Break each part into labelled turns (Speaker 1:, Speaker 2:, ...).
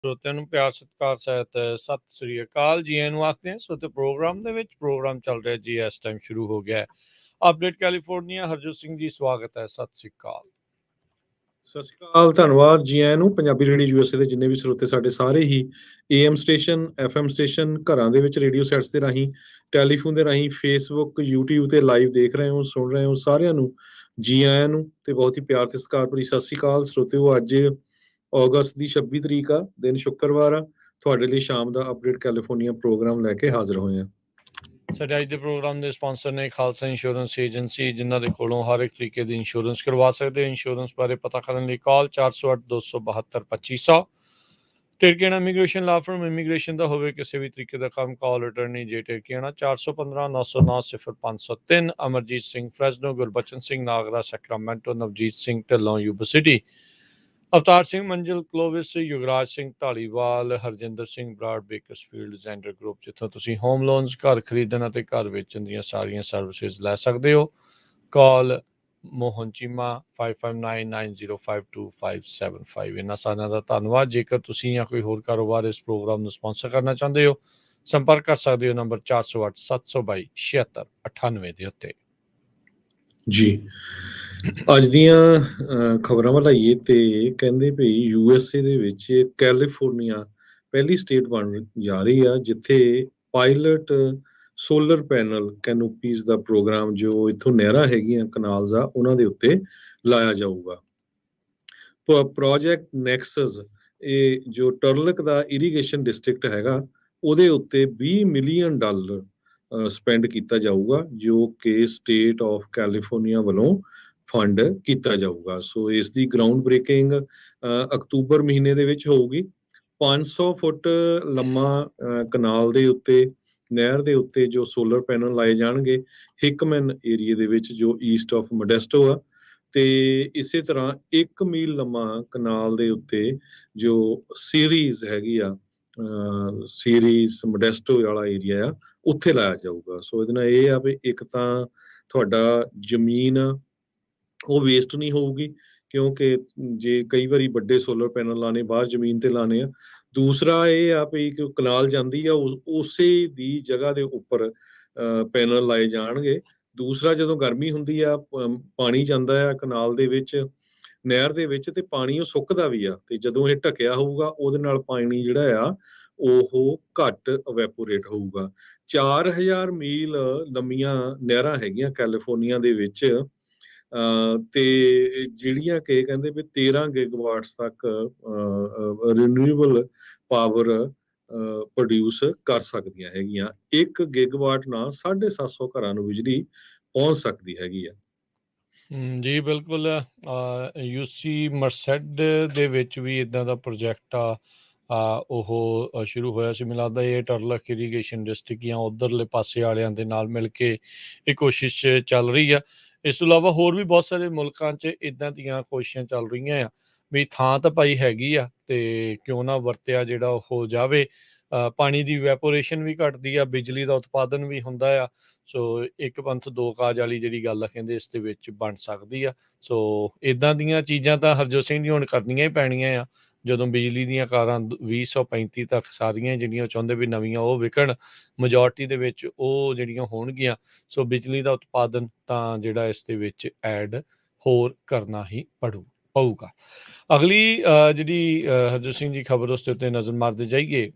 Speaker 1: ਸਰੋਤਿਆਂ ਨੂੰ ਪਿਆਰ ਸਤਿਕਾਰ ਸਹਿਤ ਸਤਿ ਸ੍ਰੀ ਅਕਾਲ ਜੀ ਨੂੰ ਆਖਦੇ ਹਾਂ। ਸੋ ਤੇ ਪ੍ਰੋਗਰਾਮ ਦੇ ਵਿੱਚ ਪ੍ਰੋਗਰਾਮ ਚੱਲ ਰਿਹਾ ਜੀ, ਇਸ ਟਾਈਮ ਸ਼ੁਰੂ ਹੋ ਗਿਆ ਅਪਡੇਟ ਕੈਲੀਫੋਰਨੀਆ। ਹਰਜੋਤ ਸਿੰਘ ਜੀ ਸਵਾਗਤ ਹੈ, ਸਤਿ ਸ੍ਰੀ ਅਕਾਲ।
Speaker 2: ਸਤਿ ਸ਼੍ਰੀ ਅਕਾਲ, ਧੰਨਵਾਦ ਜੀ ਆਇਆਂ ਨੂੰ। ਪੰਜਾਬੀ ਰੇਡੀਓ ਯੂਐਸਏ ਦੇ ਜਿੰਨੇ ਵੀ ਸਰੋਤੇ ਸਾਡੇ ਸਾਰੇ ਹੀ AM ਸਟੇਸ਼ਨ, FM ਸਟੇਸ਼ਨ, ਘਰਾਂ ਦੇ ਵਿੱਚ ਰੇਡੀਓ ਸੈਟਸ ਦੇ ਰਾਹੀਂ, ਟੈਲੀਫੋਨ ਦੇ ਰਾਹੀਂ, ਫੇਸਬੁੱਕ, YouTube ਤੇ ਲਾਈਵ ਦੇਖ ਰਹੇ ਹੋ, ਸੁਣ ਰਹੇ ਹੋ, ਸਾਰਿਆਂ ਨੂੰ ਜੀ ਆਇਆਂ ਨੂੰ ਤੇ ਬਹੁਤ ਹੀ ਪਿਆਰ ਤੇ ਸਤਿਕਾਰ ਭਰੀ ਸਤਿ ਸ਼੍ਰੀ ਅਕਾਲ ਸਰੋਤਿਓ। ਅੱਜ ਅਗਸਤ ਦੀ 26 ਤਰੀਕ ਆ, ਦਿਨ ਸ਼ੁੱਕਰਵਾਰ ਆ। ਤੁਹਾਡੇ ਲਈ ਸ਼ਾਮ ਦਾ ਅਪਡੇਟ ਕੈਲੀਫੋਰਨੀਆ ਪ੍ਰੋਗਰਾਮ ਲੈ ਕੇ ਹਾਜ਼ਰ ਹੋਏ ਆ।
Speaker 1: ਸਾਡੇ ਅੱਜ ਦੇ ਪ੍ਰੋਗਰਾਮ ਦੇ ਸਪਾਂਸਰ ਨੇ ਖਾਲਸਾ ਇੰਸ਼ੋਰੈਂਸ ਏਜੰਸੀ, ਜਿਨ੍ਹਾਂ ਦੇ ਕੋਲੋਂ ਹਰ ਇੱਕ ਤਰੀਕੇ ਦੀ ਇੰਸ਼ੋਰੈਂਸ ਕਰਵਾ ਸਕਦੇ ਹੋ। ਇੰਸ਼ੋਰੈਂਸ ਬਾਰੇ ਪਤਾ ਕਰਨ ਲਈ call 408-272-2500। Tirkiana immigration law firm, immigration ਦਾ ਹੋਵੇ ਕਿਸੇ ਵੀ ਤਰੀਕੇ ਦਾ ਕੰਮ, call attorney J Tirkiana 415-909-0503। Amarjit Singh Fresno, Gurbachan Singh Nagra Sacramento, Navjit Singh Dhillon Yuba City, Avtar Singh Manzil Clovis, Yugraj Singh Dhaliwal, Harjinder Singh Brar Bakersfield Xander group, ਜਿੱਥੋਂ ਤੁਸੀਂ ਹੋਮ ਲੋਨਸ, ਘਰ ਖਰੀਦਣ ਅਤੇ ਘਰ ਵੇਚਣ ਦੀਆਂ ਸਾਰੀਆਂ ਸਰਵਿਸਿਜ਼ ਲੈ ਸਕਦੇ ਹੋ। ਕਾਲ ਮੋਹਨ ਚੀਮਾ 5599052575। ਇਹਨਾਂ ਸਾਰਿਆਂ ਦਾ ਧੰਨਵਾਦ। ਜੇਕਰ ਤੁਸੀਂ ਜਾਂ ਕੋਈ ਹੋਰ ਕਾਰੋਬਾਰ ਇਸ ਪ੍ਰੋਗਰਾਮ ਨੂੰ ਸਪਾਂਸਰ ਕਰਨਾ ਚਾਹੁੰਦੇ ਹੋ, ਸੰਪਰਕ ਕਰ ਸਕਦੇ ਹੋ ਨੰਬਰ 408-722-7698 ਦੇ ਉੱਤੇ।
Speaker 2: ਜੀ ਅੱਜ ਦੀਆਂ ਖਬਰਾਂ ਵੱਲ ਆਈਏ ਤੇ ਕਹਿੰਦੇ ਭਈ USA ਦੇ ਵਿੱਚ ਕੈਲੀਫੋਰਨੀਆ ਪਹਿਲੀ ਸਟੇਟ ਬਣ ਜਾ ਰਹੀ ਆ ਜਿੱਥੇ ਪਾਇਲਟ ਸੋਲਰ ਪੈਨਲ ਕੈਨੋਪੀਜ਼ ਦਾ ਪ੍ਰੋਗਰਾਮ ਜੋ ਇੱਥੋਂ ਨਹਿਰਾਂ ਹੈਗੀਆਂ, ਕਨਾਲਸ ਆ, ਉਹਨਾਂ ਦੇ ਉੱਤੇ ਲਾਇਆ ਜਾਊਗਾ। ਪ੍ਰੋਜੈਕਟ ਨੈਕਸਸ, ਇਹ ਜੋ ਟਰਲਕ ਦਾ ਇਰੀਗੇਸ਼ਨ ਡਿਸਟ੍ਰਿਕਟ ਹੈਗਾ, ਉਹਦੇ ਉੱਤੇ $20 ਮਿਲੀਅਨ ਸਪੈਂਡ ਕੀਤਾ ਜਾਊਗਾ, ਜੋ ਕਿ ਸਟੇਟ ਆਫ ਕੈਲੀਫੋਰਨੀਆ ਵੱਲੋਂ ਫੰਡ ਕੀਤਾ ਜਾਊਗਾ। ਸੋ ਇਸ ਦੀ ਗਰਾਊਂਡ ਬ੍ਰੇਕਿੰਗ ਅਕਤੂਬਰ ਮਹੀਨੇ ਦੇ ਵਿੱਚ ਹੋਊਗੀ। 500 ਫੁੱਟ ਲੰਮਾ ਕਨਾਲ ਦੇ ਉੱਤੇ, ਨਹਿਰ ਦੇ ਉੱਤੇ ਜੋ ਸੋਲਰ ਪੈਨਲ ਲਾਏ ਜਾਣਗੇ ਹਿਕਮੈਨ ਏਰੀਏ ਦੇ ਵਿੱਚ, ਜੋ ਈਸਟ ਆਫ ਮੋਡੈਸਟੋ ਆ। ਤੇ ਇਸੇ ਤਰ੍ਹਾਂ 1 ਮੀਲ ਲੰਮਾ ਕਨਾਲ ਦੇ ਉੱਤੇ ਜੋ ਸੀਰੀਜ਼ ਹੈਗੀ ਆ, ਸੀਰੀਜ਼ ਮੋਡੈਸਟੋ ਵਾਲਾ ਏਰੀਆ ਆ, ਉੱਥੇ ਲਾਇਆ ਜਾਊਗਾ। ਸੋ ਇਹਦੇ ਨਾਲ ਇਹ ਆ ਵੀ ਇੱਕ ਤਾਂ ਤੁਹਾਡਾ ਜ਼ਮੀਨ ਉਹ ਵੇਸਟ ਨਹੀਂ ਹੋਊਗੀ, ਕਿਉਂਕਿ ਜੇ ਕਈ ਵਾਰੀ ਵੱਡੇ ਸੋਲਰ ਪੈਨਲ ਲਾਣੇ ਬਾਹਰ ਜ਼ਮੀਨ ਤੇ ਲਾਣੇ ਆ। ਦੂਸਰਾ ਇਹ ਆ ਵੀ ਕਿ ਕਨਾਲ ਜਾਂਦੀ ਆ, ਉਸੇ ਦੀ ਜਗ੍ਹਾ ਦੇ ਉੱਪਰ ਪੈਨਲ ਲਾਏ ਜਾਣਗੇ। ਦੂਸਰਾ, ਜਦੋਂ ਗਰਮੀ ਹੁੰਦੀ ਆ, ਪਾਣੀ ਜਾਂਦਾ ਆ ਕਨਾਲ ਦੇ ਵਿੱਚ, ਨਹਿਰ ਦੇ ਵਿੱਚ, ਤੇ ਪਾਣੀ ਉਹ ਸੁੱਕਦਾ ਵੀ ਆ, ਤੇ ਜਦੋਂ ਇਹ ਢਕਿਆ ਹੋਊਗਾ ਉਹਦੇ ਨਾਲ ਪਾਣੀ ਜਿਹੜਾ ਆ ਉਹ ਘੱਟ ਇਵੈਪੋਰੇਟ ਹੋਊਗਾ। 4000 ਮੀਲ ਲੰਮੀਆਂ ਨਹਿਰਾਂ ਹੈਗੀਆਂ ਕੈਲੀਫੋਰਨੀਆ ਦੇ ਵਿੱਚ, ਤੇ ਜਿਹੜੀਆਂ ਕਿ ਕਹਿੰਦੇ ਵੀ 13 ਗਿਗਾਵਾਟਸ ਤੱਕ ਰੀਨਿਊਏਬਲ ਪਾਵਰ ਪ੍ਰੋਡਿਊਸ ਕਰ ਸਕਦੀਆਂ ਹੈਗੀਆਂ। 1 ਗਿਗਾਵਾਟ ਨਾਲ 750 ਘਰਾਂ ਨੂੰ ਬਿਜਲੀ ਪਹੁੰਚ ਸਕਦੀ ਹੈਗੀ ਆ।
Speaker 1: ਜੀ ਬਿਲਕੁਲ। UC ਮਰਸੈਡ ਦੇ ਵਿੱਚ ਵੀ ਇੱਦਾਂ ਦਾ ਪ੍ਰੋਜੈਕਟ ਆ, ਉਹ ਸ਼ੁਰੂ ਹੋਇਆ ਸੀ। ਮੈਨੂੰ ਲੱਗਦਾ ਇਹ ਟਰਲਕ ਇਰੀਗੇਸ਼ਨ ਡਿਸਟ੍ਰਿਕਟ ਜਾਂ ਉੱਧਰਲੇ ਪਾਸੇ ਵਾਲਿਆਂ ਦੇ ਨਾਲ ਮਿਲ ਕੇ ਇਹ ਕੋਸ਼ਿਸ਼ ਚੱਲ ਰਹੀ ਆ। ਇਸ ਤੋਂ ਇਲਾਵਾ ਹੋਰ ਵੀ ਬਹੁਤ ਸਾਰੇ ਮੁਲਕਾਂ 'ਚ ਇੱਦਾਂ ਦੀਆਂ ਕੋਸ਼ਿਸ਼ਾਂ ਚੱਲ ਰਹੀਆਂ ਆ ਵੀ ਥਾਂ ਤਾਂ ਭਾਈ ਹੈਗੀ ਆ, ਤੇ ਕਿਉਂ ਨਾ ਵਰਤਿਆ ਜਿਹੜਾ ਉਹ ਜਾਵੇ। ਪਾਣੀ ਦੀ ਵੈਪੋਰੇਸ਼ਨ ਵੀ ਘਟਦੀ ਆ, ਬਿਜਲੀ ਦਾ ਉਤਪਾਦਨ ਵੀ ਹੁੰਦਾ ਆ। ਸੋ ਇੱਕ ਪੰਥ ਦੋ ਕਾਜ ਵਾਲੀ ਜਿਹੜੀ ਗੱਲ ਆ, ਕਹਿੰਦੇ ਇਸ ਦੇ ਵਿੱਚ ਬਣ ਸਕਦੀ ਆ। ਸੋ ਇੱਦਾਂ ਦੀਆਂ ਚੀਜ਼ਾਂ ਤਾਂ ਹਰਜੋਤ ਸਿੰਘ ਜੀ ਹੁਣ ਕਰਨੀਆਂ ਹੀ ਪੈਣੀਆਂ ਆ। ਜਦੋਂ ਬਿਜਲੀ ਦੀਆਂ ਕਾਰਾਂ 2035 ਤੱਕ ਸਾਰੀਆਂ ਜਿਹੜੀਆਂ ਚਾਹੁੰਦੇ ਵੀ ਨਵੀਆਂ ਉਹ ਵਿਕਣ, ਮੈਜੋਰਟੀ ਦੇ ਵਿੱਚ ਉਹ ਜਿਹੜੀਆਂ ਹੋਣਗੀਆਂ। ਸੋ ਬਿਜਲੀ ਦਾ ਉਤਪਾਦਨ ਤਾਂ ਜਿਹੜਾ ਇਸ ਦੇ ਵਿੱਚ ਐਡ ਹੋਰ ਕਰਨਾ ਹੀ ਪਊਗਾ। ਅਗਲੀ ਜਿਹੜੀ ਹਰਜੋਤ ਸਿੰਘ ਜੀ ਖਬਰ, ਉਸ ਦੇ ਉੱਤੇ ਨਜ਼ਰ ਮਾਰਦੇ ਜਾਈਏ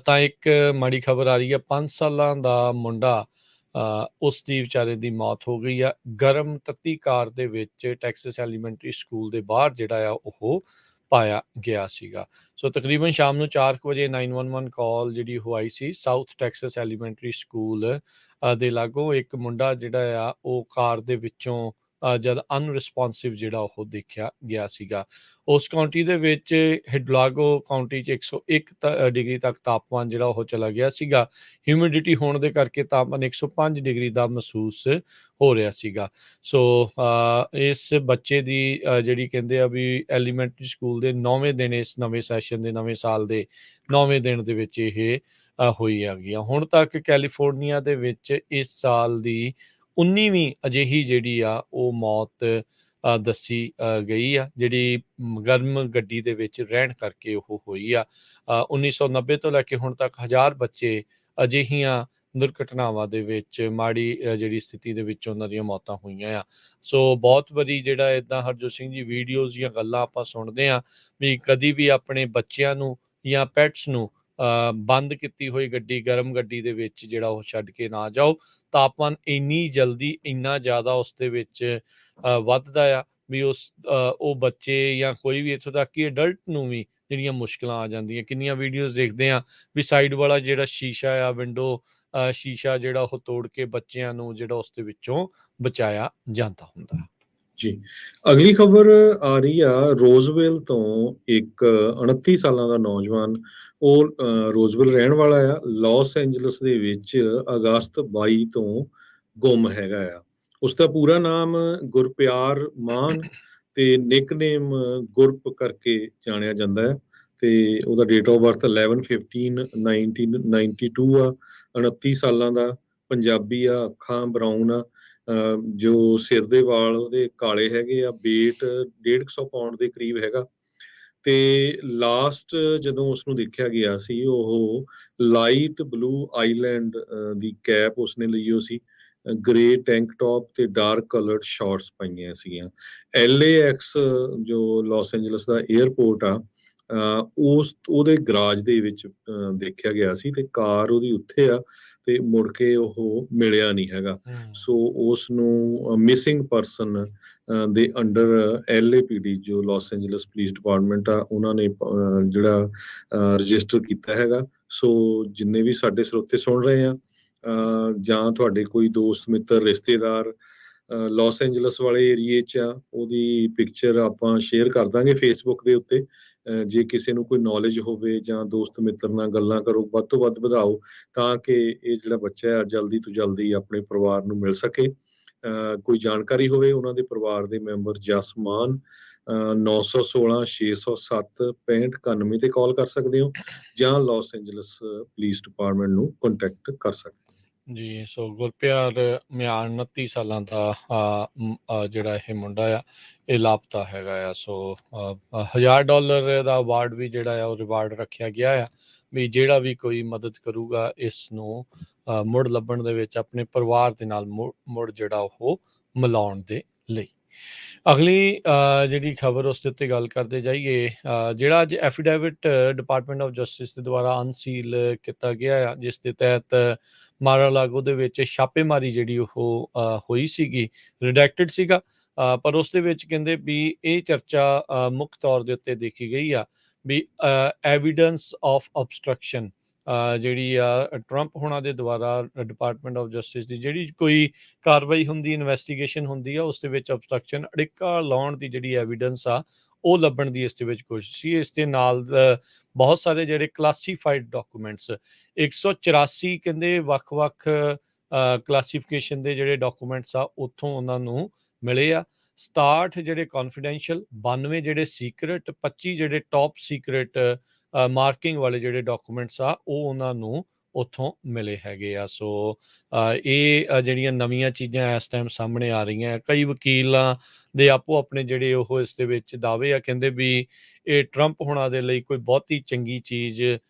Speaker 1: ਤਾਂ ਇੱਕ ਮਾੜੀ ਖਬਰ ਆ ਰਹੀ ਆ। 5 ਸਾਲਾਂ ਦਾ ਮੁੰਡਾ, ਉਸ ਦੀ ਵਿਚਾਰੇ ਦੀ ਮੌਤ ਹੋ ਗਈ ਆ। ਗਰਮ ਤੱਤੀ ਕਾਰ ਦੇ ਵਿੱਚ ਟੈਕਸਸ ਐਲੀਮੈਂਟਰੀ ਸਕੂਲ ਦੇ ਬਾਹਰ ਜਿਹੜਾ ਆ ਉਹ ਪਾਇਆ ਗਿਆ ਸੀਗਾ। ਸੋ ਤਕਰੀਬਨ ਸ਼ਾਮ ਨੂੰ 4 ਵਜੇ 911 ਕਾਲ ਜਿਹੜੀ ਉਹ ਆਈ ਸੀ। ਸਾਊਥ ਟੈਕਸਸ ਐਲੀਮੈਂਟਰੀ ਸਕੂਲ ਦੇ ਲਾਗੋਂ ਇੱਕ ਮੁੰਡਾ ਜਿਹੜਾ ਆ ਉਹ ਕਾਰ ਦੇ ਵਿੱਚੋਂ ਜਦ ਅਨਰਿਸਪੋਂਸਿਵ ਜਿਹੜਾ ਉਹ ਦੇਖਿਆ ਗਿਆ ਸੀਗਾ। ਉਸ ਕਾਉਂਟੀ ਦੇ ਵਿੱਚ ਹਿਡਲਾਗੋ ਕਾਉਂਟੀ 'ਚ 101 ਡਿਗਰੀ ਤੱਕ ਤਾਪਮਾਨ ਜਿਹੜਾ ਉਹ ਚਲਾ ਗਿਆ ਸੀਗਾ। ਹਿਊਮਿਡਿਟੀ ਹੋਣ ਦੇ ਕਰਕੇ ਤਾਪਮਾਨ 105 ਡਿਗਰੀ ਦਾ ਮਹਿਸੂਸ ਹੋ ਰਿਹਾ ਸੀਗਾ। ਸੋ ਇਸ ਬੱਚੇ ਦੀ ਜਿਹੜੀ ਕਹਿੰਦੇ ਆ ਵੀ ਐਲੀਮੈਂਟਰੀ ਸਕੂਲ ਦੇ 9ਵੇਂ ਦਿਨ, ਇਸ ਨਵੇਂ ਸੈਸ਼ਨ ਦੇ ਨਵੇਂ ਸਾਲ ਦੇ 9ਵੇਂ ਦਿਨ ਦੇ ਵਿੱਚ ਇਹ ਹੋਈ ਹੈਗੀ ਆ। ਹੁਣ ਤੱਕ ਕੈਲੀਫੋਰਨੀਆ ਦੇ ਵਿੱਚ ਇਸ ਸਾਲ ਦੀ 19ਵੀਂ ਅਜਿਹੀ ਜਿਹੜੀ ਆ ਉਹ ਮੌਤ ਦੱਸੀ ਗਈ ਆ, ਜਿਹੜੀ ਗਰਮ ਗੱਡੀ ਦੇ ਵਿੱਚ ਰਹਿਣ ਕਰਕੇ ਉਹ ਹੋਈ ਆ। 1990 ਤੋਂ ਲੈ ਕੇ ਹੁਣ ਤੱਕ 1000 ਬੱਚੇ ਅਜਿਹੀਆਂ ਦੁਰਘਟਨਾਵਾਂ ਦੇ ਵਿੱਚ ਮਾੜੀ ਜਿਹੜੀ ਸਥਿਤੀ ਦੇ ਵਿੱਚ ਉਹਨਾਂ ਦੀਆਂ ਮੌਤਾਂ ਹੋਈਆਂ ਆ। ਸੋ ਬਹੁਤ ਵਾਰੀ ਜਿਹੜਾ ਇੱਦਾਂ ਹਰਜੋਤ ਸਿੰਘ ਜੀ ਵੀਡੀਓਜ਼ ਜਾਂ ਗੱਲਾਂ ਆਪਾਂ ਸੁਣਦੇ ਹਾਂ ਵੀ ਕਦੀ ਵੀ ਆਪਣੇ ਬੱਚਿਆਂ ਨੂੰ ਜਾਂ ਪੈਟਸ ਨੂੰ ਬੰਦ ਕੀਤੀ ਹੋਈ ਗੱਡੀ, ਗਰਮ ਗੱਡੀ ਦੇ ਵਿੱਚ ਜਿਹੜਾ ਉਹ ਛੱਡ ਕੇ ਨਾ ਜਾਓ। ਤਾਪਮਾਨ ਇੰਨੀ ਜਲਦੀ ਇੰਨਾ ਜ਼ਿਆਦਾ ਉਸ ਦੇ ਵਿੱਚ ਵੱਧਦਾ ਆ ਵੀ ਉਹ ਬੱਚੇ ਜਾਂ ਕੋਈ ਵੀ ਇੱਥੋਂ ਤੱਕ ਕਿ ਅਡਲਟ ਨੂੰ ਵੀ ਜਿਹੜੀਆਂ ਮੁਸ਼ਕਲਾਂ ਆ ਜਾਂਦੀਆਂ। ਕਿੰਨੀਆਂ ਵੀਡੀਓਜ਼ ਦੇਖਦੇ ਆ ਵੀ ਸਾਈਡ ਵਾਲਾ ਜਿਹੜਾ ਸ਼ੀਸ਼ਾ ਆ, ਵਿੰਡੋ ਸ਼ੀਸ਼ਾ ਜਿਹੜਾ ਉਹ ਤੋੜ ਕੇ ਬੱਚਿਆਂ ਨੂੰ ਜਿਹੜਾ ਉਸ ਦੇ ਵਿੱਚੋਂ ਬਚਾਇਆ ਜਾਂਦਾ ਹੁੰਦਾ।
Speaker 2: ਜੀ, ਅਗਲੀ ਖਬਰ ਆ ਰਹੀ ਆ ਰੋਜ਼ਵਿਲ ਤੋਂ। ਇੱਕ 29 ਸਾਲਾਂ ਦਾ ਨੌਜਵਾਨ, ਉਹ ਰੋਜ਼ਵਿਲ ਰਹਿਣ ਵਾਲਾ ਆ, ਲਾਸ ਐਂਜਲਸ ਦੇ ਵਿੱਚ ਅਗਸਤ 22 ਤੋਂ ਗੁੰਮ ਹੈਗਾ ਆ। ਉਸਦਾ ਪੂਰਾ ਨਾਮ ਗੁਰਪਿਆਰ ਮਾਨ ਤੇ ਨਿਕਨੇਮ ਗੁਰਪ ਕਰਕੇ ਜਾਣਿਆ ਜਾਂਦਾ ਹੈ, ਤੇ ਉਹਦਾ ਡੇਟ ਆਫ ਬਰਥ 11/15/1992 ਆ। 29 ਸਾਲਾਂ ਦਾ, ਪੰਜਾਬੀ ਆ, ਅੱਖਾਂ ਬਰਾਊਨ ਆ, ਜੋ ਸਿਰ ਦੇ ਵਾਲ ਉਹਦੇ ਕਾਲੇ ਹੈਗੇ ਆ। weight 150 ਪਾਉਂਡ ਦੇ ਕਰੀਬ ਹੈਗਾ। ਤੇ ਲਾਸਟ ਜਦੋਂ ਉਸਨੂੰ ਦੇਖਿਆ ਗਿਆ ਸੀ, ਉਹ ਲਾਈਟ ਬਲੂ ਆਈਲੈਂਡ ਦੀ ਕੈਪ ਉਸਨੇ ਲਈ ਹੋ ਸੀ, ਗ੍ਰੇ ਟੈਂਕ ਟੌਪ ਤੇ ਡਾਰਕ ਕਲਰਡ ਸ਼ਾਰਟਸ ਪਾਈਆਂ ਸੀਗੀਆਂ। LAX ਜੋ ਲਾਸ ਐਂਜਲਸ ਦਾ 에ਅਰਪੋਰਟ ਆ, ਉਹਦੇ ਗਰਾਜ ਦੇ ਵਿੱਚ ਦੇਖਿਆ ਗਿਆ ਸੀ, ਤੇ ਕਾਰ ਉਹਦੀ ਉੱਥੇ ਆ, ਤੇ ਮੁੜ ਕੇ ਉਹ ਮਿਲਿਆ ਨਹੀਂ ਹੈਗਾ। ਸੋ ਉਸ ਨੂੰ ਮਿਸਿੰਗ ਪਰਸਨ ਦੇ ਅੰਡਰ LAPD ਜੋ ਲਾਸ ਐਂਜਲਸ ਪੁਲਿਸ ਡਿਪਾਰਟਮੈਂਟ ਆ, ਉਹਨਾਂ ਨੇ ਜਿਹੜਾ ਰਜਿਸਟਰ ਕੀਤਾ ਹੈਗਾ। ਸੋ ਜਿੰਨੇ ਵੀ ਸਾਡੇ ਸਰੋਤੇ ਸੁਣ ਰਹੇ ਆ, ਜਾਂ ਤੁਹਾਡੇ ਕੋਈ ਦੋਸਤ ਮਿੱਤਰ ਰਿਸ਼ਤੇਦਾਰ ਲਾਸ ਐਂਜਲਸ ਵਾਲੇ ਏਰੀਏ 'ਚ ਆ, ਉਹਦੀ ਪਿਕਚਰ ਆਪਾਂ ਸ਼ੇਅਰ ਕਰ ਦਾਂਗੇ ਫੇਸਬੁੱਕ ਦੇ ਉੱਤੇ। ਜੇ ਕਿਸੇ ਨੂੰ ਕੋਈ ਨੌਲੇਜ ਹੋਵੇ ਜਾਂ ਦੋਸਤ ਮਿੱਤਰ ਨਾਲ ਗੱਲਾਂ ਕਰੋ, ਵੱਧ ਤੋਂ ਵੱਧ ਵਧਾਓ, ਤਾਂ ਕਿ ਇਹ ਜਿਹੜਾ ਬੱਚਾ ਹੈ ਜਲਦੀ ਤੋਂ ਜਲਦੀ ਆਪਣੇ ਪਰਿਵਾਰ ਨੂੰ ਮਿਲ ਸਕੇ। ਕੋਈ ਜਾਣਕਾਰੀ ਹੋਵੇ ਉਹਨਾਂ ਦੇ ਪਰਿਵਾਰ ਦੇ ਮੈਂਬਰ, ਜਸਮਾਨ 916-607-6591 ਤੇ ਕਾਲ ਕਰ ਸਕਦੇ ਹੋ, ਜਾਂ ਲਾਸ ਐਂਜਲਸ ਪੁਲਿਸ ਡਿਪਾਰਟਮੈਂਟ ਨੂੰ ਕੰਟੈਕਟ ਕਰ ਸਕਦੇ ਹੋ।
Speaker 1: ਜੀ, ਸੋ ਗੁਰਪਿਆਰ ਮਿਆਨ 29 ਸਾਲਾਂ ਦਾ ਜਿਹੜਾ ਇਹ ਮੁੰਡਾ ਆ, ਇਹ ਲਾਪਤਾ ਹੈਗਾ ਆ। ਸੋ $1000 ਦਾ ਅਵਾਰਡ ਵੀ ਜਿਹੜਾ ਆ ਉਹ ਰਿਵਾਰਡ ਰੱਖਿਆ ਗਿਆ ਆ ਵੀ ਜਿਹੜਾ ਵੀ ਕੋਈ ਮਦਦ ਕਰੂਗਾ ਇਸ ਨੂੰ ਮੁੜ ਲੱਭਣ ਦੇ ਵਿੱਚ, ਆਪਣੇ ਪਰਿਵਾਰ ਦੇ ਨਾਲ ਮੁੜ ਜਿਹੜਾ ਉਹ ਮਿਲਾਉਣ ਦੇ ਲਈ। ਅਗਲੀ ਜਿਹੜੀ ਖਬਰ ਉਸ ਦੇ ਉੱਤੇ ਗੱਲ ਕਰਦੇ ਜਾਈਏ, ਜਿਹੜਾ ਅੱਜ ਐਫੀਡੇਵਿਟ ਡਿਪਾਰਟਮੈਂਟ ਆਫ ਜਸਟਿਸ ਦੇ ਦੁਆਰਾ ਅਨਸੀਲ ਕੀਤਾ ਗਿਆ ਆ, ਜਿਸ ਦੇ ਤਹਿਤ ਮਾਰਾ-ਲਾਗੋ ਦੇ ਵਿੱਚ ਛਾਪੇਮਾਰੀ ਜਿਹੜੀ ਉਹ ਹੋਈ ਸੀਗੀ, ਰਿਡੈਕਟਡ ਸੀਗਾ, ਪਰ ਉਸ ਦੇ ਵਿੱਚ ਕਹਿੰਦੇ ਵੀ ਇਹ ਚਰਚਾ ਮੁੱਖ ਤੌਰ ਦੇ ਉੱਤੇ ਦੇਖੀ ਗਈ ਆ ਵੀ ਐਵੀਡੈਂਸ ਆਫ ਅਬਸਟਰਕਸ਼ਨ ਜਿਹੜੀ ਆ ਟਰੰਪ ਹੋਣਾ ਦੇ ਦੁਆਰਾ ਡਿਪਾਰਟਮੈਂਟ ਆਫ ਜਸਟਿਸ ਦੀ ਜਿਹੜੀ ਕੋਈ ਕਾਰਵਾਈ ਹੁੰਦੀ, ਇਨਵੈਸਟੀਗੇਸ਼ਨ ਹੁੰਦੀ ਆ, ਉਸ ਦੇ ਵਿੱਚ ਅਬਸਟਰਕਸ਼ਨ, ਅੜਿੱਕਾ ਲਾਉਣ ਦੀ ਜਿਹੜੀ ਐਵੀਡੈਂਸ ਆ ਉਹ ਲੱਭਣ ਦੀ ਇਸ ਦੇ ਵਿੱਚ ਕੋਸ਼ਿਸ਼ ਸੀ। ਇਸ ਦੇ ਨਾਲ ਬਹੁਤ ਸਾਰੇ ਜਿਹੜੇ ਕਲਾਸੀਫਾਈਡ ਡਾਕੂਮੈਂਟਸ, 184 ਕਹਿੰਦੇ ਵੱਖ-ਵੱਖ ਕਲਾਸੀਫਿਕੇਸ਼ਨ ਦੇ ਜਿਹੜੇ ਡਾਕੂਮੈਂਟਸ ਆ ਉੱਥੋਂ ਉਹਨਾਂ ਨੂੰ ਮਿਲੇ ਆ। 67 ਜਿਹੜੇ ਕੌਨਫੀਡੈਂਸ਼ੀਅਲ, 92 ਜਿਹੜੇ ਸੀਕਰੇਟ, 25 ਜਿਹੜੇ ਟੌਪ ਸੀਕਰੇਟ ਮਾਰਕਿੰਗ ਵਾਲੇ ਜਿਹੜੇ ਡਾਕੂਮੈਂਟਸ ਆ ਉਹ ਉਹਨਾਂ ਨੂੰ ਉੱਥੋਂ ਮਿਲੇ ਹੈਗੇ ਆ। ਸੋ ਇਹ ਜਿਹੜੀਆਂ ਨਵੀਆਂ ਚੀਜ਼ਾਂ ਇਸ ਟਾਈਮ ਸਾਹਮਣੇ ਆ ਰਹੀਆਂ। ਕਈ ਵਕੀਲਾਂ ਦੇ ਆਪੋ ਆਪਣੇ ਜਿਹੜੇ ਉਹ ਇਸ ਦੇ ਵਿੱਚ ਦਾਅਵੇ ਆ, ਕਹਿੰਦੇ ਵੀ ਇਹ ਟਰੰਪ ਹੋਣਾ ਦੇ ਲਈ ਕੋਈ ਬਹੁਤੀ ਚੰਗੀ ਚੀਜ਼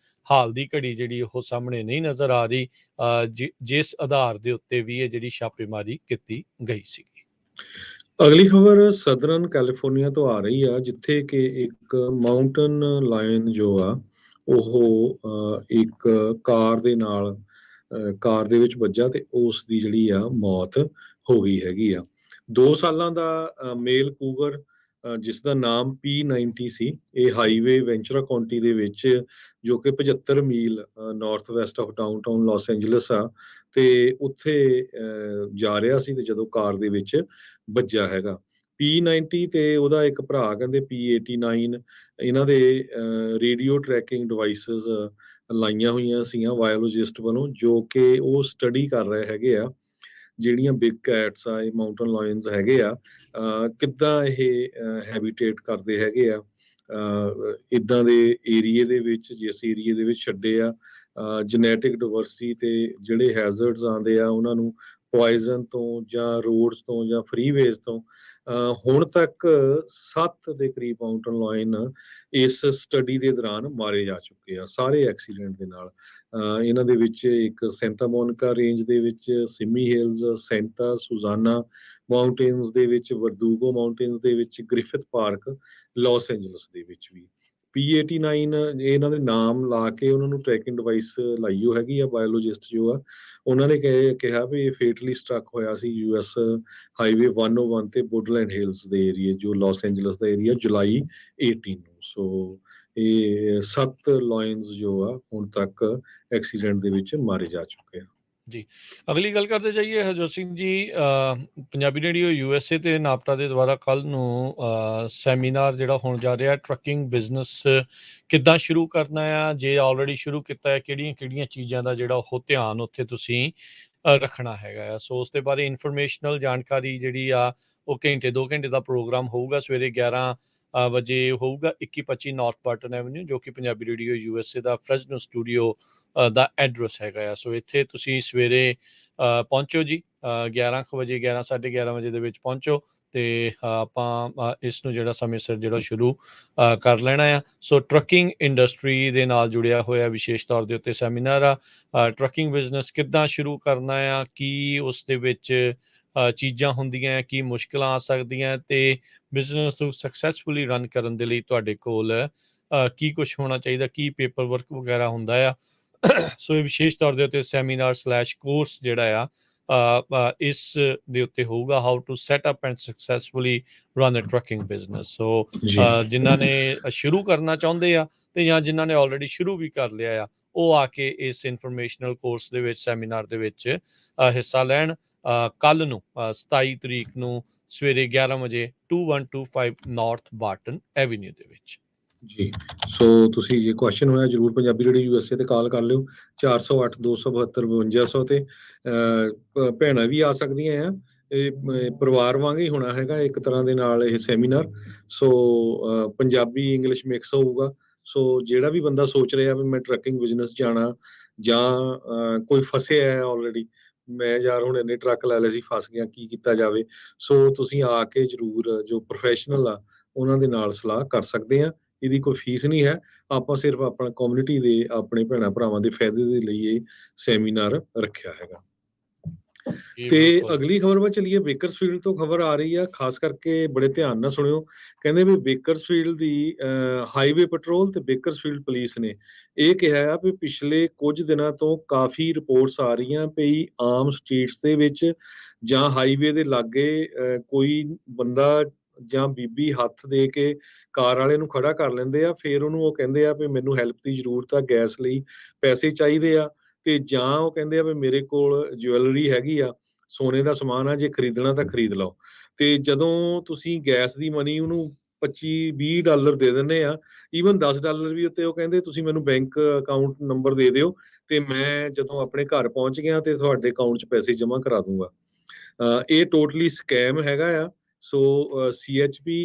Speaker 1: ਹਾਲ ਦੀ ਘੜੀ ਜਿਹੜੀ ਉਹ ਸਾਹਮਣੇ ਨਹੀਂ ਨਜ਼ਰ ਆ ਰਹੀ, ਜਿਸ ਆਧਾਰ ਦੇ ਉੱਤੇ ਵੀ ਇਹ ਜਿਹੜੀ ਛਾਪੇਮਾਰੀ ਕੀਤੀ ਗਈ ਸੀ।
Speaker 2: ਅਗਲੀ ਖਬਰ ਸਦਰਨ ਕੈਲੀਫੋਰਨੀਆ ਤੋਂ ਆ ਰਹੀ ਆ, ਜਿੱਥੇ ਕਿ ਇੱਕ ਮਾਊਂਟਨ ਲਾਇਨ ਜੋ ਆ ਉਹ ਇੱਕ ਕਾਰ ਦੇ ਵਿੱਚ ਵੱਜਾ, ਤੇ ਉਸ ਦੀ ਜਿਹੜੀ ਆ ਮੌਤ ਹੋ ਗਈ ਹੈਗੀ ਆ। 2 ਸਾਲਾਂ ਦਾ ਮੇਲ ਕੂਗਰ, ਜਿਸ ਦਾ ਨਾਮ P90 ਸੀ, ਇਹ ਹਾਈਵੇ ਵੈਂਚੁਰਾ ਕਾਉਂਟੀ ਦੇ ਵਿੱਚ, ਜੋ ਕਿ 75 mile north west of downtown Los Angeles ਆ, ਤੇ ਉੱਥੇ ਜਾ ਰਿਹਾ ਸੀ, ਤੇ ਜਦੋਂ ਕਾਰ ਦੇ ਵਿੱਚ ਵੱਜਾ ਹੈਗਾ। P90 ਤੇ ਉਹਦਾ ਇੱਕ ਭਰਾ ਕਹਿੰਦੇ P89, ਇਹਨਾਂ ਦੇ ਰੇਡੀਓ ਟਰੈਕਿੰਗ ਡਿਵਾਈਸਿਸ ਲਾਈਆਂ ਹੋਈਆਂ ਸੀਗੀਆਂ ਬਾਇਓਲੋਜਿਸਟ ਵੱਲੋਂ, ਜੋ ਕਿ ਉਹ ਸਟੱਡੀ ਕਰ ਰਹੇ ਹੈਗੇ ਆ ਜਿਹੜੀਆਂ ਬਿਗ ਕੈਟਸ ਆ, ਇਹ ਮਾਊਂਟਨ ਲਾਇਨਸ ਹੈਗੇ ਆ, ਕਿੱਦਾਂ ਇਹ ਹੈਬੀਟੇਟ ਕਰਦੇ ਹੈਗੇ ਆ ਇੱਦਾਂ ਦੇ ਏਰੀਏ ਦੇ ਵਿੱਚ, ਜਿਸ ਏਰੀਏ ਦੇ ਵਿੱਚ ਛੱਡੇ ਆ। ਜੈਨੇਟਿਕ ਡਿਵਰਸਿਟੀ ਤੇ ਜਿਹੜੇ ਹੈਜ਼ਰਡਸ ਆਉਂਦੇ ਆ ਉਹਨਾਂ ਨੂੰ, ਪੋਇਜ਼ਨ ਤੋਂ ਜਾਂ ਰੋਡਸ ਤੋਂ ਜਾਂ ਫ੍ਰੀਵੇਜ਼ ਤੋਂ ਹੁਣ ਤੱਕ 7 ਦੇ ਕਰੀਬ ਮਾਊਂਟਨ ਲਾਇਨ ਇਸ ਸਟੱਡੀ ਦੇ ਦੌਰਾਨ ਮਾਰੇ ਜਾ ਚੁੱਕੇ ਆ, ਸਾਰੇ ਐਕਸੀਡੈਂਟ ਦੇ ਨਾਲ। ਇਹਨਾਂ ਦੇ ਵਿੱਚ ਇੱਕ ਸੈਂਟਾ ਮੋਨਿਕਾ ਰੇਂਜ ਦੇ ਵਿੱਚ, ਸਿਮੀ ਹਿਲਜ਼, ਸੈਂਟਾ ਸੁਜ਼ਾਨਾ ਮਾਊਂਟੇਨਸ ਦੇ ਵਿੱਚ, ਵਰਦੂਗੋ ਮਾਊਂਟੇਨਸ ਦੇ ਵਿੱਚ, ਗ੍ਰਿਫਿਥ ਪਾਰਕ ਲਾਸ ਐਂਜਲਸ ਦੇ ਵਿੱਚ ਵੀ। P89 ਇਹਨਾਂ ਦੇ ਨਾਮ ਲਾ ਕੇ ਉਹਨਾਂ ਨੂੰ ਟਰੈਕਿੰਗ ਡਿਵਾਈਸ ਲਾਈ ਹੋ ਹੈਗੀ ਆ, ਬਾਇਓਲੋਜਿਸਟ ਜੋ ਆ ਉਹਨਾਂ ਨੇ ਕਿਹਾ ਵੀ ਇਹ ਫੇਟਲੀ ਸਟਰਕ ਹੋਇਆ ਸੀ US ਹਾਈਵੇ 101 ਤੇ ਵੁੱਡਲੈਂਡ ਹਿਲਸ ਦੇ ਏਰੀਏ, ਜੋ ਲਾਸ ਐਂਜਲਸ ਦਾ ਏਰੀਆ, ਜੁਲਾਈ 18 ਨੂੰ। ਸੋ ਇਹ 7 ਲਾਇਨਸ ਜੋ ਆ ਹੁਣ ਤੱਕ ਐਕਸੀਡੈਂਟ ਦੇ ਵਿੱਚ ਮਾਰੇ ਜਾ ਚੁੱਕੇ ਆ।
Speaker 1: ਜੀ, ਅਗਲੀ ਗੱਲ ਕਰਦੇ ਜਾਈਏ ਹਰਜੋਤ ਸਿੰਘ ਜੀ। ਪੰਜਾਬੀ ਰੇਡੀਓ USA ਤੇ ਨਾਪਟਾ ਦੇ ਦੁਆਰਾ ਕੱਲ ਨੂੰ ਸੈਮੀਨਾਰ ਜਿਹੜਾ ਹੋਣ ਜਾ ਰਿਹਾ, ਟਰੱਕਿੰਗ ਬਿਜ਼ਨਸ ਕਿੱਦਾਂ ਸ਼ੁਰੂ ਕਰਨਾ ਆ, ਜੇ ਆਲਰੇਡੀ ਸ਼ੁਰੂ ਕੀਤਾ ਹੈ ਕਿਹੜੀਆਂ ਚੀਜ਼ਾਂ ਦਾ ਜਿਹੜਾ ਉਹ ਧਿਆਨ ਉੱਥੇ ਤੁਸੀਂ ਰੱਖਣਾ ਹੈਗਾ ਆ। ਸੋ ਉਸ ਦੇ ਬਾਰੇ ਇਨਫੋਰਮੇਸ਼ਨਲ ਜਾਣਕਾਰੀ ਜਿਹੜੀ ਆ ਉਹ ਘੰਟੇ 2 ਘੰਟੇ ਦਾ ਪ੍ਰੋਗਰਾਮ ਹੋਊਗਾ, ਸਵੇਰੇ 11 ਵਜੇ ਹੋਊਗਾ, 2125 ਨਾਰਥ ਬਾਰਟਨ ਐਵਨਿਊ, ਜੋ ਕਿ ਪੰਜਾਬੀ ਰੇਡੀਓ USA ਦਾ ਫਰੈਜ਼ਨੋ ਸਟੂਡੀਓ ਦਾ ਐਡਰੈਸ ਹੈਗਾ ਆ। ਸੋ ਇੱਥੇ ਤੁਸੀਂ ਸਵੇਰੇ ਪਹੁੰਚੋ ਜੀ, 11 ਕੁ ਵਜੇ, 11 ਸਾਢੇ 11 ਵਜੇ ਦੇ ਵਿੱਚ ਪਹੁੰਚੋ ਤੇ ਆਪਾਂ ਇਸ ਨੂੰ ਜਿਹੜਾ ਸਮੇਂ ਸਿਰ ਜਿਹੜਾ ਸ਼ੁਰੂ ਕਰ ਲੈਣਾ ਆ। ਸੋ ਟਰੱਕਿੰਗ ਇੰਡਸਟਰੀ ਦੇ ਨਾਲ ਜੁੜਿਆ ਹੋਇਆ ਵਿਸ਼ੇਸ਼ ਤੌਰ ਦੇ ਉੱਤੇ ਸੈਮੀਨਾਰ ਆ। ਟਰੱਕਿੰਗ ਬਿਜ਼ਨਸ ਕਿੱਦਾਂ ਸ਼ੁਰੂ ਕਰਨਾ ਆ, ਕੀ ਉਸ ਦੇ ਵਿੱਚ ਚੀਜ਼ਾਂ ਹੁੰਦੀਆਂ, ਕੀ ਮੁਸ਼ਕਿਲਾਂ ਆ ਸਕਦੀਆਂ, ਤੇ ਬਿਜ਼ਨਸ ਨੂੰ ਸਕਸੈਸਫੁਲੀ ਰਨ ਕਰਨ ਦੇ ਲਈ ਤੁਹਾਡੇ ਕੋਲ ਕੀ ਕੁਛ ਹੋਣਾ ਚਾਹੀਦਾ, ਕੀ ਪੇਪਰ ਵਰਕ ਵਗੈਰਾ ਹੁੰਦਾ ਆ। ਸੋ ਇਹ ਵਿਸ਼ੇਸ਼ ਤੌਰ ਦੇ ਉੱਤੇ ਸੈਮੀਨਾਰ/ਕੋਰਸ ਜਿਹੜਾ ਆ ਇਸ ਦੇ ਉੱਤੇ ਹੋਊਗਾ, how to set up and successfully run a trucking business. So ਜਿਨ੍ਹਾਂ ਨੇ ਸ਼ੁਰੂ ਕਰਨਾ ਚਾਹੁੰਦੇ ਆ ਤੇ ਜਾਂ ਜਿਨ੍ਹਾਂ ਨੇ ਆਲਰੇਡੀ ਸ਼ੁਰੂ ਵੀ ਕਰ ਲਿਆ ਆ, ਉਹ ਆ ਕੇ ਇਸ ਇਨਫੋਰਮੇਸ਼ਨਲ ਕੋਰਸ ਦੇ ਵਿੱਚ, ਸੈਮੀਨਾਰ ਦੇ ਵਿੱਚ ਹਿੱਸਾ ਲੈਣ। ਕੱਲ ਨੂੰ 27 ਤਰੀਕ ਨੂੰ ਸਵੇਰੇ 11 ਵਜੇ 2125 ਨਾਰਥ ਬਾਰਟਨ ਐਵਨਿਊ ਦੇ ਵਿੱਚ।
Speaker 2: ਜੀ, ਸੋ ਤੁਸੀਂ ਜੇ ਕੁਐਸਚਨ ਹੋਇਆ ਜ਼ਰੂਰ ਪੰਜਾਬੀ ਰੇਡੀਓ USA ਤੇ ਕਾਲ ਕਰ ਲਿਓ, 408 272 5200 ਤੇ। ਭੈਣਾਂ ਵੀ ਆ ਸਕਦੀਆਂ ਆ, ਇਹ ਪਰਿਵਾਰ ਵਾਂਗ ਹੀ ਹੋਣਾ ਹੈਗਾ ਇੱਕ ਤਰ੍ਹਾਂ ਦੇ ਨਾਲ ਇਹ ਸੈਮੀਨਾਰ। ਸੋ ਪੰਜਾਬੀ ਇੰਗਲਿਸ਼ ਮਿਕਸ ਹੋਊਗਾ। ਸੋ ਜਿਹੜਾ ਵੀ ਬੰਦਾ ਸੋਚ ਰਿਹਾ ਵੀ ਮੈਂ ਟਰੱਕਿੰਗ ਬਿਜ਼ਨਸ ਜਾਣਾ, ਜਾਂ ਕੋਈ ਫਸਿਆ ਹੈ ਆਲਰੇਡੀ, ਮੈਂ ਯਾਰ ਹੁਣ ਇੰਨੇ ਟਰੱਕ ਲੈ ਲਏ ਸੀ, ਫਸ ਗਿਆ, ਕੀ ਕੀਤਾ ਜਾਵੇ। ਸੋ ਤੁਸੀਂ ਆ ਕੇ ਜ਼ਰੂਰ ਜੋ ਪ੍ਰੋਫੈਸ਼ਨਲ ਆ ਉਹਨਾਂ ਦੇ ਨਾਲ ਸਲਾਹ ਕਰ ਸਕਦੇ ਆ। ਇਹਦੀ ਕੋਈ ਫੀਸ ਨਹੀਂ ਹੈ, ਆਪਾਂ ਸਿਰਫ ਆਪਣਾ ਕਮਿਊਨਿਟੀ ਦੇ, ਆਪਣੇ ਭੈਣਾਂ ਭਰਾਵਾਂ ਦੇ ਫਾਇਦੇ ਦੇ ਲਈ ਇਹ ਸੈਮੀਨਾਰ ਰੱਖਿਆ ਹੈਗਾ। ਤੇ ਅਗਲੀ ਖਬਰ ਵੱਲ ਚੱਲੀਏ। ਬੇਕਰਸਫੀਲਡ ਤੋਂ ਖਬਰ ਆ ਰਹੀ ਆ, ਖਾਸ ਕਰਕੇ ਬੜੇ ਧਿਆਨ ਨਾਲ ਸੁਣਿਓ। ਕਹਿੰਦੇ ਵੀ ਬੇਕਰਸਫੀਲਡ ਦੀ ਹਾਈਵੇ ਪੈਟਰੋਲ ਤੇ ਬੇਕਰਸਫੀਲਡ ਪੁਲਿਸ ਨੇ ਇਹ ਕਿਹਾ ਆ ਵੀ ਪਿਛਲੇ ਕੁਝ ਦਿਨਾਂ ਤੋਂ ਕਾਫੀ ਰਿਪੋਰਟਸ ਆ ਰਹੀਆਂ ਵੀ ਆਮ ਸਟਰੀਟਸ ਦੇ ਵਿੱਚ ਜਾਂ ਹਾਈਵੇ ਦੇ ਲਾਗੇ ਕੋਈ ਬੰਦਾ ਜਾਂ ਬੀਬੀ ਹੱਥ ਦੇ ਕੇ ਕਾਰ ਵਾਲੇ ਨੂੰ ਖੜਾ ਕਰ ਲੈਂਦੇ ਆ, ਫਿਰ ਉਹਨੂੰ ਉਹ ਕਹਿੰਦੇ ਆ ਵੀ ਮੈਨੂੰ ਹੈਲਪ ਦੀ ਜ਼ਰੂਰਤ ਆ, ਗੈਸ ਲਈ ਪੈਸੇ ਚਾਹੀਦੇ ਆ, ਤੇ ਜਾਂ ਉਹ ਕਹਿੰਦੇ ਆ ਵੀ ਮੇਰੇ ਕੋਲ ਜੁਐਲਰੀ ਹੈਗੀ ਆ, ਸੋਨੇ ਦਾ ਸਮਾਨ ਆ, ਜੇ ਖਰੀਦਣਾ ਤਾਂ ਖਰੀਦ ਲਓ। ਤੇ ਜਦੋਂ ਤੁਸੀਂ ਗੈਸ ਦੀ ਮਨੀ ਉਹਨੂੰ $25-20 ਦੇ ਦਿੰਦੇ ਆ, ਈਵਨ $10 ਵੀ ਉੱਤੇ, ਉਹ ਕਹਿੰਦੇ ਤੁਸੀਂ ਮੈਨੂੰ ਬੈਂਕ ਅਕਾਊਂਟ ਨੰਬਰ ਦੇ ਦਿਓ ਤੇ ਮੈਂ ਜਦੋਂ ਆਪਣੇ ਘਰ ਪਹੁੰਚ ਗਿਆ ਤੇ ਤੁਹਾਡੇ ਅਕਾਊਂਟ 'ਚ ਪੈਸੇ ਜਮ੍ਹਾਂ ਕਰਾ ਦੂੰਗਾ। ਇਹ ਟੋਟਲੀ ਸਕੈਮ ਹੈਗਾ ਆ। ਸੋ CHP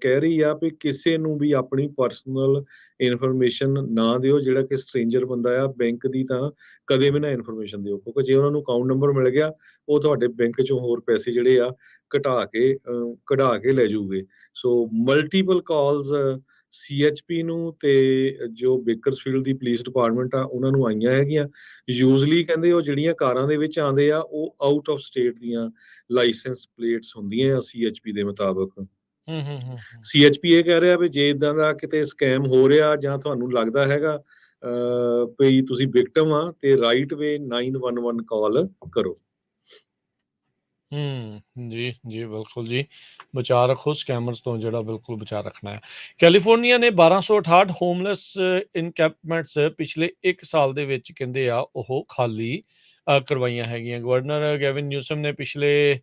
Speaker 2: ਕਹਿ ਰਹੀ ਆ ਵੀ ਕਿਸੇ ਨੂੰ ਵੀ ਆਪਣੀ ਪਰਸਨਲ ਇਨਫੋਰਮੇਸ਼ਨ ਨਾ ਦਿਓ, ਜਿਹੜਾ ਕਿ ਸਟ੍ਰੇਂਜਰ ਬੰਦਾ ਆ। ਬੈਂਕ ਦੀ ਤਾਂ ਕਦੇ ਵੀ ਨਾ ਇਨਫੋਰਮੇਸ਼ਨ ਦਿਓ, ਕਿਉਂਕਿ ਜੇ ਉਹਨਾਂ ਨੂੰ ਅਕਾਊਂਟ ਨੰਬਰ ਮਿਲ ਗਿਆ, ਉਹ ਤੁਹਾਡੇ ਬੈਂਕ 'ਚੋਂ ਹੋਰ ਪੈਸੇ ਜਿਹੜੇ ਆ ਕਢਾ ਕੇ ਲੈ ਜਾਊਗੇ। ਸੋ ਮਲਟੀਪਲ ਕਾਲਸ CHP ਨੂੰ ਤੇ ਜੋ ਬੇਕਰਸਫੀਲਡ ਦੀ ਪੁਲਿਸ ਡਿਪਾਰਟਮੈਂਟ ਆ ਉਹਨਾਂ ਨੂੰ ਆਈਆਂ ਹੈਗੀਆਂ। ਯੂਜ਼ਲੀ ਕਹਿੰਦੇ ਉਹ ਜਿਹੜੀਆਂ ਕਾਰਾਂ ਦੇ ਵਿੱਚ ਆਉਂਦੇ ਆ ਉਹ ਆਊਟ ਆਫ ਸਟੇਟ ਦੀਆਂ ਲਾਇਸੈਂਸ ਪਲੇਟਸ ਹੁੰਦੀਆਂ ਆ CHP ਦੇ ਮੁਤਾਬਕ। CHP ਇਹ ਕਹਿ ਰਿਹਾ ਵੀ ਜੇ ਇਦਾਂ ਦਾ ਕਿਤੇ ਸਕੈਮ ਹੋ ਰਿਹਾ ਜਾਂ ਤੁਹਾਨੂੰ ਲੱਗਦਾ ਹੈਗਾ ਵੀ ਤੁਸੀਂ ਵਿਕਟਮ ਆ, ਤੇ ਰਾਈਟ ਵੇ 911 ਕਾਲ ਕਰੋ।
Speaker 1: ਜੀ ਜੀ ਬਿਲਕੁਲ ਜੀ, ਬਚਾ ਰੱਖੋ ਸਕੈਮਰਸ ਤੋਂ, ਜਿਹੜਾ ਬਿਲਕੁਲ ਬਚਾ ਰੱਖਣਾ ਹੈ। ਕੈਲੀਫੋਰਨੀਆ ਨੇ 1268 ਹੋਮਲੈਸ ਇਨਕੈਂਪਮੈਂਟਸ ਪਿਛਲੇ 1 ਸਾਲ ਦੇ ਵਿੱਚ ਕਹਿੰਦੇ ਆ ਉਹ ਖਾਲੀ ਕਰਵਾਈਆਂ ਹੈਗੀਆਂ। ਗਵਰਨਰ ਗੈਵਿਨ ਨਿਊਸਮ ਨੇ ਪਿਛਲੇ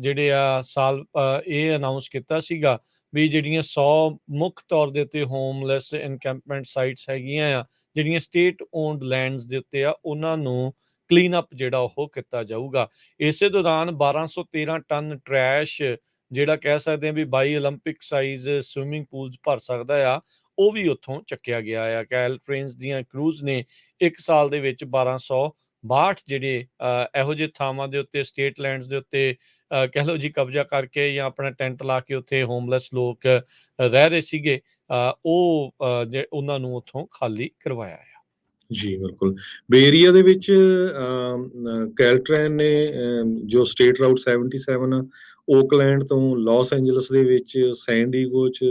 Speaker 1: ਜਿਹੜੇ ਆ ਸਾਲ ਇਹ ਅਨਾਊਂਸ ਕੀਤਾ ਸੀਗਾ ਵੀ ਜਿਹੜੀਆਂ 100 ਮੁੱਖ ਤੌਰ ਦੇ ਉੱਤੇ ਹੋਮਲੈਸ ਇਨਕੈਂਪਮੈਂਟ ਸਾਈਟਸ ਹੈਗੀਆਂ ਆ, ਜਿਹੜੀਆਂ ਸਟੇਟ ਓਨਡ ਲੈਂਡਸ ਦੇ ਉੱਤੇ ਆ, ਉਹਨਾਂ ਨੂੰ ਕਲੀਨ ਅਪ ਜਿਹੜਾ ਉਹ ਕੀਤਾ ਜਾਊਗਾ। ਇਸੇ ਦੌਰਾਨ 1213 ਟਨ ਟਰੈਸ਼, ਜਿਹੜਾ ਕਹਿ ਸਕਦੇ ਆ ਵੀ 22 ਓਲੰਪਿਕ ਸਾਈਜ਼ ਸਵਿਮਿੰਗ ਪੂਲਸ ਭਰ ਸਕਦਾ ਆ, ਉਹ ਵੀ ਉੱਥੋਂ ਚੱਕਿਆ ਗਿਆ ਆ। ਕੈਲਟ੍ਰੇਨਸ ਦੀਆਂ ਕਰੂਜ਼ ਨੇ 1 ਸਾਲ ਦੇ ਵਿੱਚ 1262 ਜਿਹੜੇ ਇਹੋ ਜਿਹੇ ਥਾਵਾਂ ਦੇ ਉੱਤੇ, ਸਟੇਟ ਲੈਂਡਸ ਦੇ ਉੱਤੇ ਕਹਿ ਲਓ ਜੀ ਕਬਜ਼ਾ ਕਰਕੇ ਜਾਂ ਆਪਣਾ ਟੈਂਟ ਲਾ ਕੇ ਉੱਥੇ ਹੋਮਲੈਸ ਲੋਕ ਰਹਿ ਰਹੇ ਸੀਗੇ, ਉਹ ਉਹਨਾਂ ਨੂੰ ਉੱਥੋਂ ਖਾਲੀ ਕਰਵਾਇਆ ਆ।
Speaker 2: ਜੀ ਬਿਲਕੁਲ। ਬੇ ਏਰੀਆ ਦੇ ਵਿੱਚ ਕੈਲਟ੍ਰੈਨ ਨੇ ਜੋ ਸਟੇਟ ਰਾਊਟ 77 ਆ, ਓਕਲੈਂਡ ਤੋਂ ਲਾਸ ਐਂਜਲਸ ਦੇ ਵਿੱਚ, ਸੈਨ ਡੀਗੋ 'ਚ,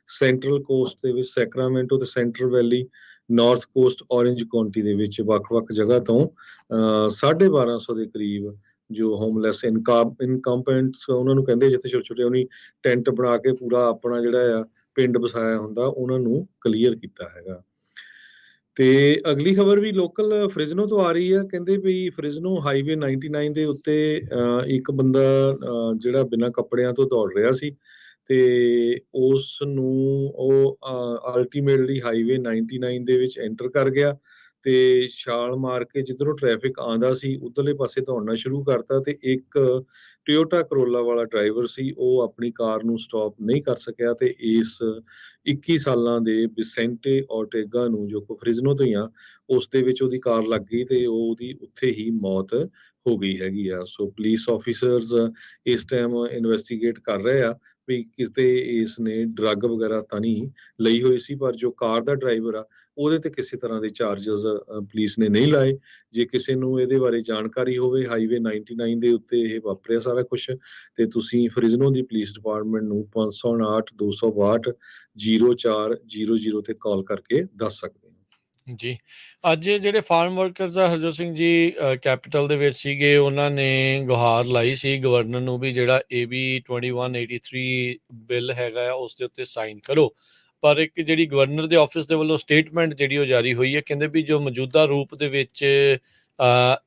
Speaker 2: ਸੈਂਟਰਲ ਕੋਸਟ ਦੇ ਵਿੱਚ ਸੈਕਰਾਮੈਂਟੋ ਤੇ ਸੈਂਟਰਲ ਵੈਲੀ, ਨਾਰਥ ਕੋਸਟ ਔਰੇਂਜ ਕਾਉਂਟੀ ਦੇ ਵਿੱਚ ਵੱਖ-ਵੱਖ ਜਗ੍ਹਾ ਤੋਂ 1250 ਦੇ ਕਰੀਬ ਜੋ ਹੋਮਲੈਸ ਇਨਕੰਪੈਂਟਸ ਉਹਨਾਂ ਨੂੰ ਕਹਿੰਦੇ, ਜਿੱਥੇ ਛੋਟੇ-ਛੋਟੇ ਉਹਨੀ ਟੈਂਟ ਬਣਾ ਕੇ ਪੂਰਾ ਆਪਣਾ ਜਿਹੜਾ ਆ ਪਿੰਡ ਵਸਾਇਆ ਹੁੰਦਾ, ਉਹਨਾਂ ਨੂੰ ਕਲੀਅਰ ਕੀਤਾ ਹੈਗਾ। ਤੇ ਅਗਲੀ ਖਬਰ ਵੀ ਲੋਕਲ ਫ੍ਰਿਜ਼ਨੋ ਤੋਂ ਆ ਰਹੀ ਆ। ਕਹਿੰਦੇ ਵੀ ਫ੍ਰਿਜ਼ਨੋ ਹਾਈਵੇ 99 ਦੇ ਉੱਤੇ ਇੱਕ ਬੰਦਾ ਜਿਹੜਾ ਬਿਨਾਂ ਕੱਪੜਿਆਂ ਤੋਂ ਦੌੜ ਰਿਹਾ ਸੀ, ਤੇ ਉਸ ਨੂੰ ਉਹ ਅਲਟੀਮੇਟਲੀ ਹਾਈਵੇ 99 ਦੇ ਵਿੱਚ ਐਂਟਰ ਕਰ ਗਿਆ ਤੇ ਛਾਲ ਮਾਰ ਕੇ ਜਿੱਧਰੋਂ ਟ੍ਰੈਫਿਕ ਆਉਂਦਾ ਸੀ ਉਧਰਲੇ ਪਾਸੇ ਦੌੜਨਾ ਸ਼ੁਰੂ ਕਰਤਾ, ਤੇ ਇੱਕ ਟੋਯੋਟਾ ਕਰੋਲਾ ਵਾਲਾ ਡਰਾਈਵਰ ਸੀ, ਉਹ ਆਪਣੀ ਕਾਰ ਨੂੰ ਸਟਾਪ ਨਹੀਂ ਕਰ ਸਕਿਆ ਤੇ ਇਸ 21 ਸਾਲਾਂ ਦੇ ਬਿਸੈਂਟੇ ਔਰਟੇਗਾ ਨੂੰ, ਜੋ ਫ੍ਰਿਜ਼ਨੋ ਤੋਂ ਹੀ ਆ, ਉਸ ਦੇ ਵਿੱਚ ਉਹਦੀ ਕਾਰ ਲੱਗ ਗਈ ਤੇ ਉਹਦੀ ਉੱਥੇ ਹੀ ਮੌਤ ਹੋ ਗਈ ਹੈਗੀ ਆ। ਸੋ ਪੁਲਿਸ ਆਫੀਸਰਸ ਇਸ ਟਾਈਮ ਇਨਵੈਸਟੀਗੇਟ ਕਰ ਰਹੇ ਆ ਵੀ ਕਿਤੇ ਇਸ ਨੇ ਡਰੱਗ ਵਗੈਰਾ ਤਾਂ ਨਹੀਂ ਲਈ ਹੋਈ ਸੀ, ਪਰ ਜੋ ਕਾਰ ਦਾ ਡਰਾਈਵਰ ਆ ਉਹਦੇ ਤੇ ਕਿਸੇ ਤਰ੍ਹਾਂ ਦੇ ਚਾਰजेस ਪੁਲਿਸ ਨੇ ਨਹੀਂ ਲਾਏ। ਜੇ ਕਿਸੇ ਨੂੰ ਇਹਦੇ ਬਾਰੇ ਜਾਣਕਾਰੀ ਹੋਵੇ, ਹਾਈਵੇ 99 ਦੇ ਉੱਤੇ ਇਹ ਵਾਪਰਿਆ ਸਾਰਾ ਕੁਝ, ਤੇ ਤੁਸੀਂ ਫ੍ਰਿਜ਼ਨੋ ਦੀ ਪੁਲਿਸ ਡਿਪਾਰਟਮੈਂਟ ਨੂੰ 559 262 0400 ਤੇ ਕਾਲ ਕਰਕੇ ਦੱਸ ਸਕਦੇ ਹੋ।
Speaker 1: ਜੀ, ਅੱਜ ਜਿਹੜੇ ਫਾਰਮ ਵਰਕਰਸ ਆ ਹਰਜੋਤ ਸਿੰਘ ਜੀ ਕੈਪੀਟਲ ਦੇ ਵਿੱਚ ਸੀਗੇ, ਉਹਨਾਂ ਨੇ ਗੁਹਾਰ ਲਾਈ ਸੀ ਗਵਰਨਰ ਨੂੰ ਵੀ ਜਿਹੜਾ AB 2183 ਬਿੱਲ ਹੈਗਾ ਆ ਉਸ ਦੇ ਉੱਤੇ ਸਾਈਨ ਕਰੋ। ਪਰ ਇੱਕ ਜਿਹੜੀ ਗਵਰਨਰ ਦੇ ਆਫਿਸ ਦੇ ਵੱਲੋਂ ਸਟੇਟਮੈਂਟ ਜਿਹੜੀ ਉਹ ਜਾਰੀ ਹੋਈ ਹੈ, ਕਹਿੰਦੇ ਵੀ ਜੋ ਮੌਜੂਦਾ ਰੂਪ ਦੇ ਵਿੱਚ